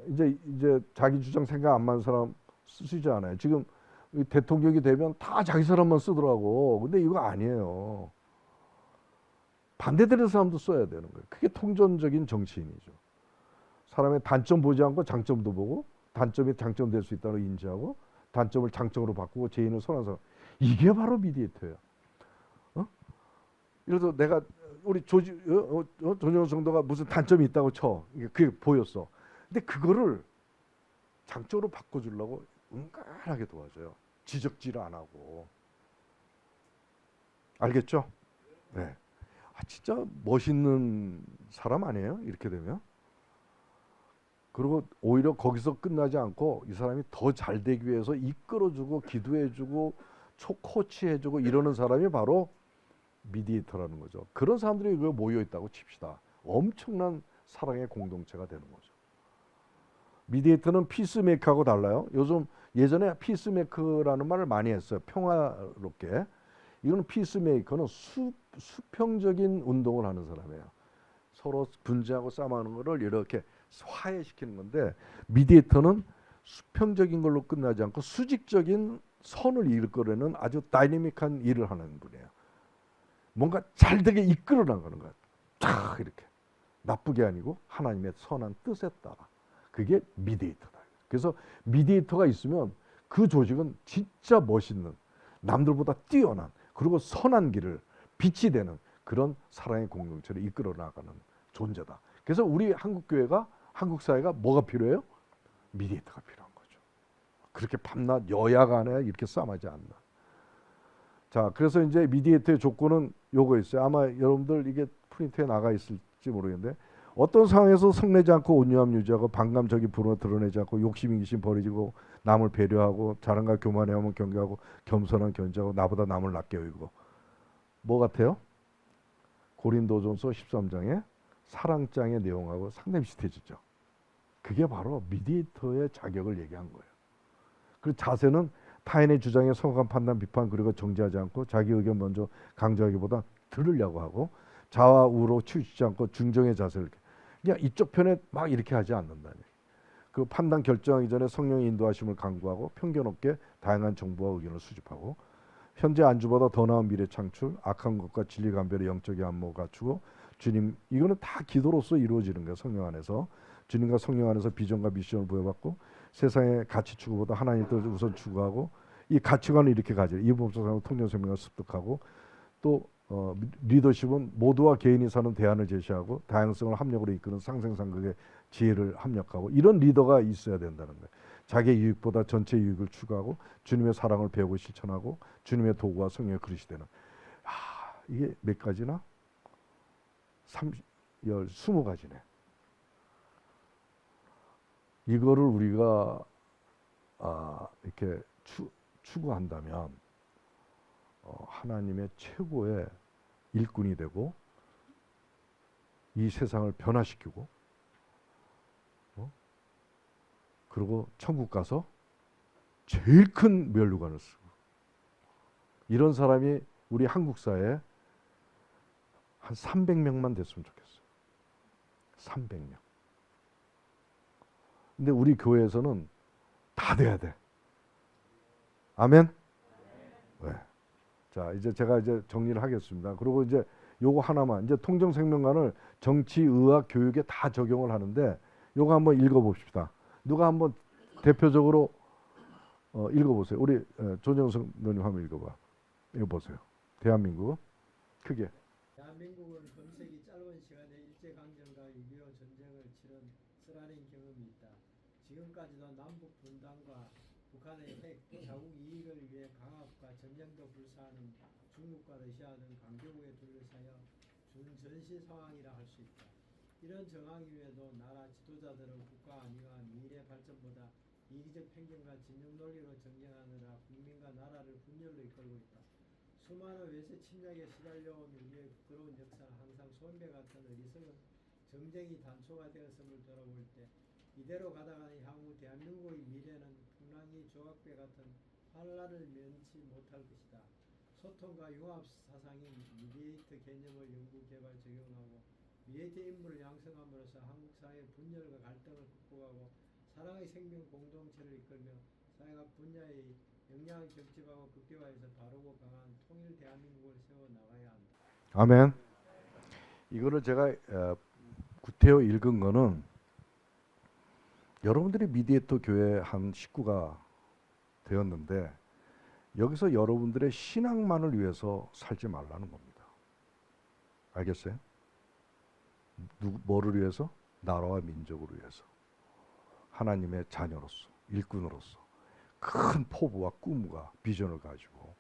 이제 자기 주장 생각 안 맞는 사람 쓰지 않아요. 지금 대통령이 되면 다 자기 사람만 쓰더라고. 근데 이거 아니에요. 반대되는 사람도 써야 되는 거예요. 그게 통전적인 정치인이죠. 사람의 단점 보지 않고 장점도 보고 단점이 장점될 수 있다고 인지하고 단점을 장점으로 바꾸고 죄인을 선한 사람. 이게 바로 미디에이터예요. 그래서 내가 우리 조정현 성도가 무슨 단점이 있다고 쳐. 그게 보였어. 근데 그거를 장점으로 바꿔주려고 은근하게 도와줘요. 지적질 안 하고. 알겠죠? 네. 진짜 멋있는 사람 아니에요? 이렇게 되면. 그리고 오히려 거기서 끝나지 않고 이 사람이 더 잘 되기 위해서 이끌어주고 기도해주고 코치해주고 이러는 사람이 바로 미디에이터라는 거죠. 그런 사람들이 모여 있다고 칩시다. 엄청난 사랑의 공동체가 되는 거죠. 미디에이터는 피스메이커하고 달라요. 요즘 예전에 피스메이커라는 말을 많이 했어요. 평화롭게. 이거는 피스메이커는 수평적인 운동을 하는 사람이에요. 서로 분쟁하고 싸움하는 거를 이렇게 화해시키는 건데, 미디에이터는 수평적인 걸로 끝나지 않고 수직적인 선을 이끌어내는 아주 다이내믹한 일을 하는 분이에요. 뭔가 잘 되게 이끌어 나가는 거예요. 쫙 이렇게 나쁘게 아니고 하나님의 선한 뜻에 따라. 그게 미디에이터다. 그래서 미디에이터가 있으면 그 조직은 진짜 멋있는, 남들보다 뛰어난, 그리고 선한 길을 빛이 되는 그런 사랑의 공동체를 이끌어 나가는 존재다. 그래서 우리 한국 교회가, 한국 사회가 뭐가 필요해요? 미디에이터가 필요한 거죠. 그렇게 밤낮 여야 간에 이렇게 싸움하지 않나. 자, 그래서 이제 미디에이터의 조건은 요거 있어요. 아마 여러분들 이게 프린트에 나가 있을지 모르겠는데, 어떤 상황에서 성내지 않고 온유함 유지하고 반감적인 불을 드러내지 않고 욕심 인기심 버리고 남을 배려하고 자랑과 교만해하면 경계하고 겸손한 견제하고 나보다 남을 낮게 여기고. 뭐 같아요? 고린도전서 13장의 사랑장의 내용하고 상당히 비슷해지죠. 그게 바로 미디에이터의 자격을 얘기한 거예요. 그 자세는 타인의 주장에 성악한 판단, 비판, 그리고 정지하지 않고 자기 의견 먼저 강조하기보다 들으려고 하고, 좌와 우로 치우치지 않고 중정의 자세를, 그냥 이쪽 편에 막 이렇게 하지 않는다니. 그 판단 결정하기 전에 성령의 인도하심을 강구하고 편견 없게 다양한 정보와 의견을 수집하고, 현재 안주보다 더 나은 미래 창출, 악한 것과 진리 감별의 영적인 안목을 갖추고, 주님, 이거는 다 기도로서 이루어지는 거예요. 성령 안에서 주님과 성령 안에서 비전과 미션을 부여받고, 세상의 가치 추구보다 하나님의 뜻을 우선 추구하고, 이 가치관을 이렇게 가져요. 이범사상으로 통념생명을 습득하고, 또 리더십은 모두와 개인이 사는 대안을 제시하고 다양성을 합력으로 이끄는 상생상극의 지혜를 합력하고, 이런 리더가 있어야 된다는 거예요. 자기의 유익보다 전체 유익을 추구하고 주님의 사랑을 배우고 실천하고 주님의 도구와 성령의 그릇이 되는. 이게 몇 가지나? 20가지네. 이거를 우리가 이렇게 추구한다면 하나님의 최고의 일꾼이 되고 이 세상을 변화시키고 그리고 천국 가서 제일 큰 면류관을 쓰고, 이런 사람이 우리 한국 사회에 한 300명만 됐으면 좋겠어요. 300명. 근데 우리 교회에서는 다 돼야 돼. 아멘? 네. 자, 이제 제가 이제 정리를 하겠습니다. 그리고 이제 요거 하나만, 이제 통정생명관을 정치, 의학, 교육에 다 적용을 하는데, 요거 한번 읽어봅시다. 누가 한번 대표적으로 읽어보세요. 우리 조정석 의원님 한번 읽어봐. 이거 보세요. 대한민국 크게. 대한민국은 금세기 짧은 시간에 일제강점기와 6.25 전쟁을 치른 쓰라린 경험이 있다. 지금까지도 남북 분단과 북한의 핵, 자국 이익을 위해 강압과 전쟁도 불사하는 중국과 러시아 등 강대국에 둘러싸여 준전시 상황이라 할 수 있다. 이런 정황 이외에도 나라 지도자들은 국가 안위와 미래 발전보다 이기적 편견과 진영 논리로 정쟁하느라 국민과 나라를 분열로 이끌고 있다. 수많은 외세 침략에 시달려온 우리의 부끄러운 역사는 항상 손배 같은 어리석은 정쟁이 단초가 되었음을 돌아볼 때, 이대로 가다가는 향후 대한민국의 미래는 풍랑이 조각배 같은 환란을 면치 못할 것이다. 소통과 융합 사상인 미디에이터 개념을 연구 개발 적용하고 미디에이터 인물을 양성함으로써 한국 사회의 분열과 갈등을 극복하고 사랑의 생명 공동체를 이끌며 사회각 분야의 역량을 결집하고 극대화해서 바르고 강한 통일 대한민국을 세워 나가야 한다. 아멘. 이거를 제가 구태여 읽은 거는 여러분들이 미디에이터 교회 한 식구가 되었는데, 여기서 여러분들의 신앙만을 위해서 살지 말라는 겁니다. 알겠어요? 뭐를 위해서? 나라와 민족을 위해서. 하나님의 자녀로서, 일꾼으로서 큰 포부와 꿈과 비전을 가지고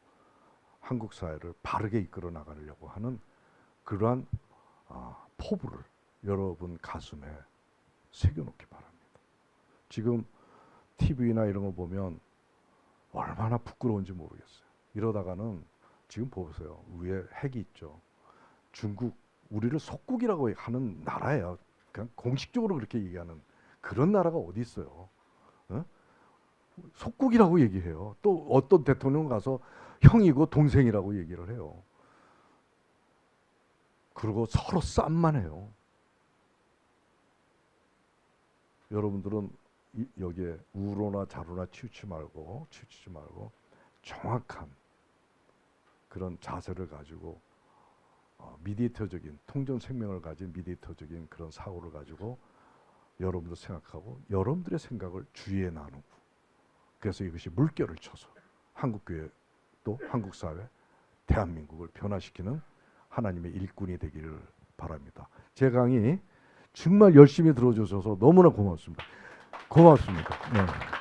한국 사회를 바르게 이끌어 나가려고 하는 그러한 포부를 여러분 가슴에 새겨놓기 바랍니다. 지금 TV나 이런 거 보면 얼마나 부끄러운지 모르겠어요. 이러다가는 지금 보세요. 위에 핵이 있죠. 중국 우리를 속국이라고 하는 나라예요. 그냥 공식적으로 그렇게 얘기하는 그런 나라가 어디 있어요? 어? 속국이라고 얘기해요. 또 어떤 대통령 가서 형이고 동생이라고 얘기를 해요. 그리고 서로 쌈만 해요. 여러분들은 여기에 우로나 자로나 치우치지 말고 정확한 그런 자세를 가지고 미디어적인 통전 생명을 가진 미디어적인 그런 사고를 가지고 여러분도 생각하고 여러분들의 생각을 주위에 나누고 그래서 이것이 물결을 쳐서 한국교회 또 한국사회 대한민국을 변화시키는 하나님의 일꾼이 되기를 바랍니다. 제 강의 정말 열심히 들어주셔서 너무나 고맙습니다. 고맙습니다. 네.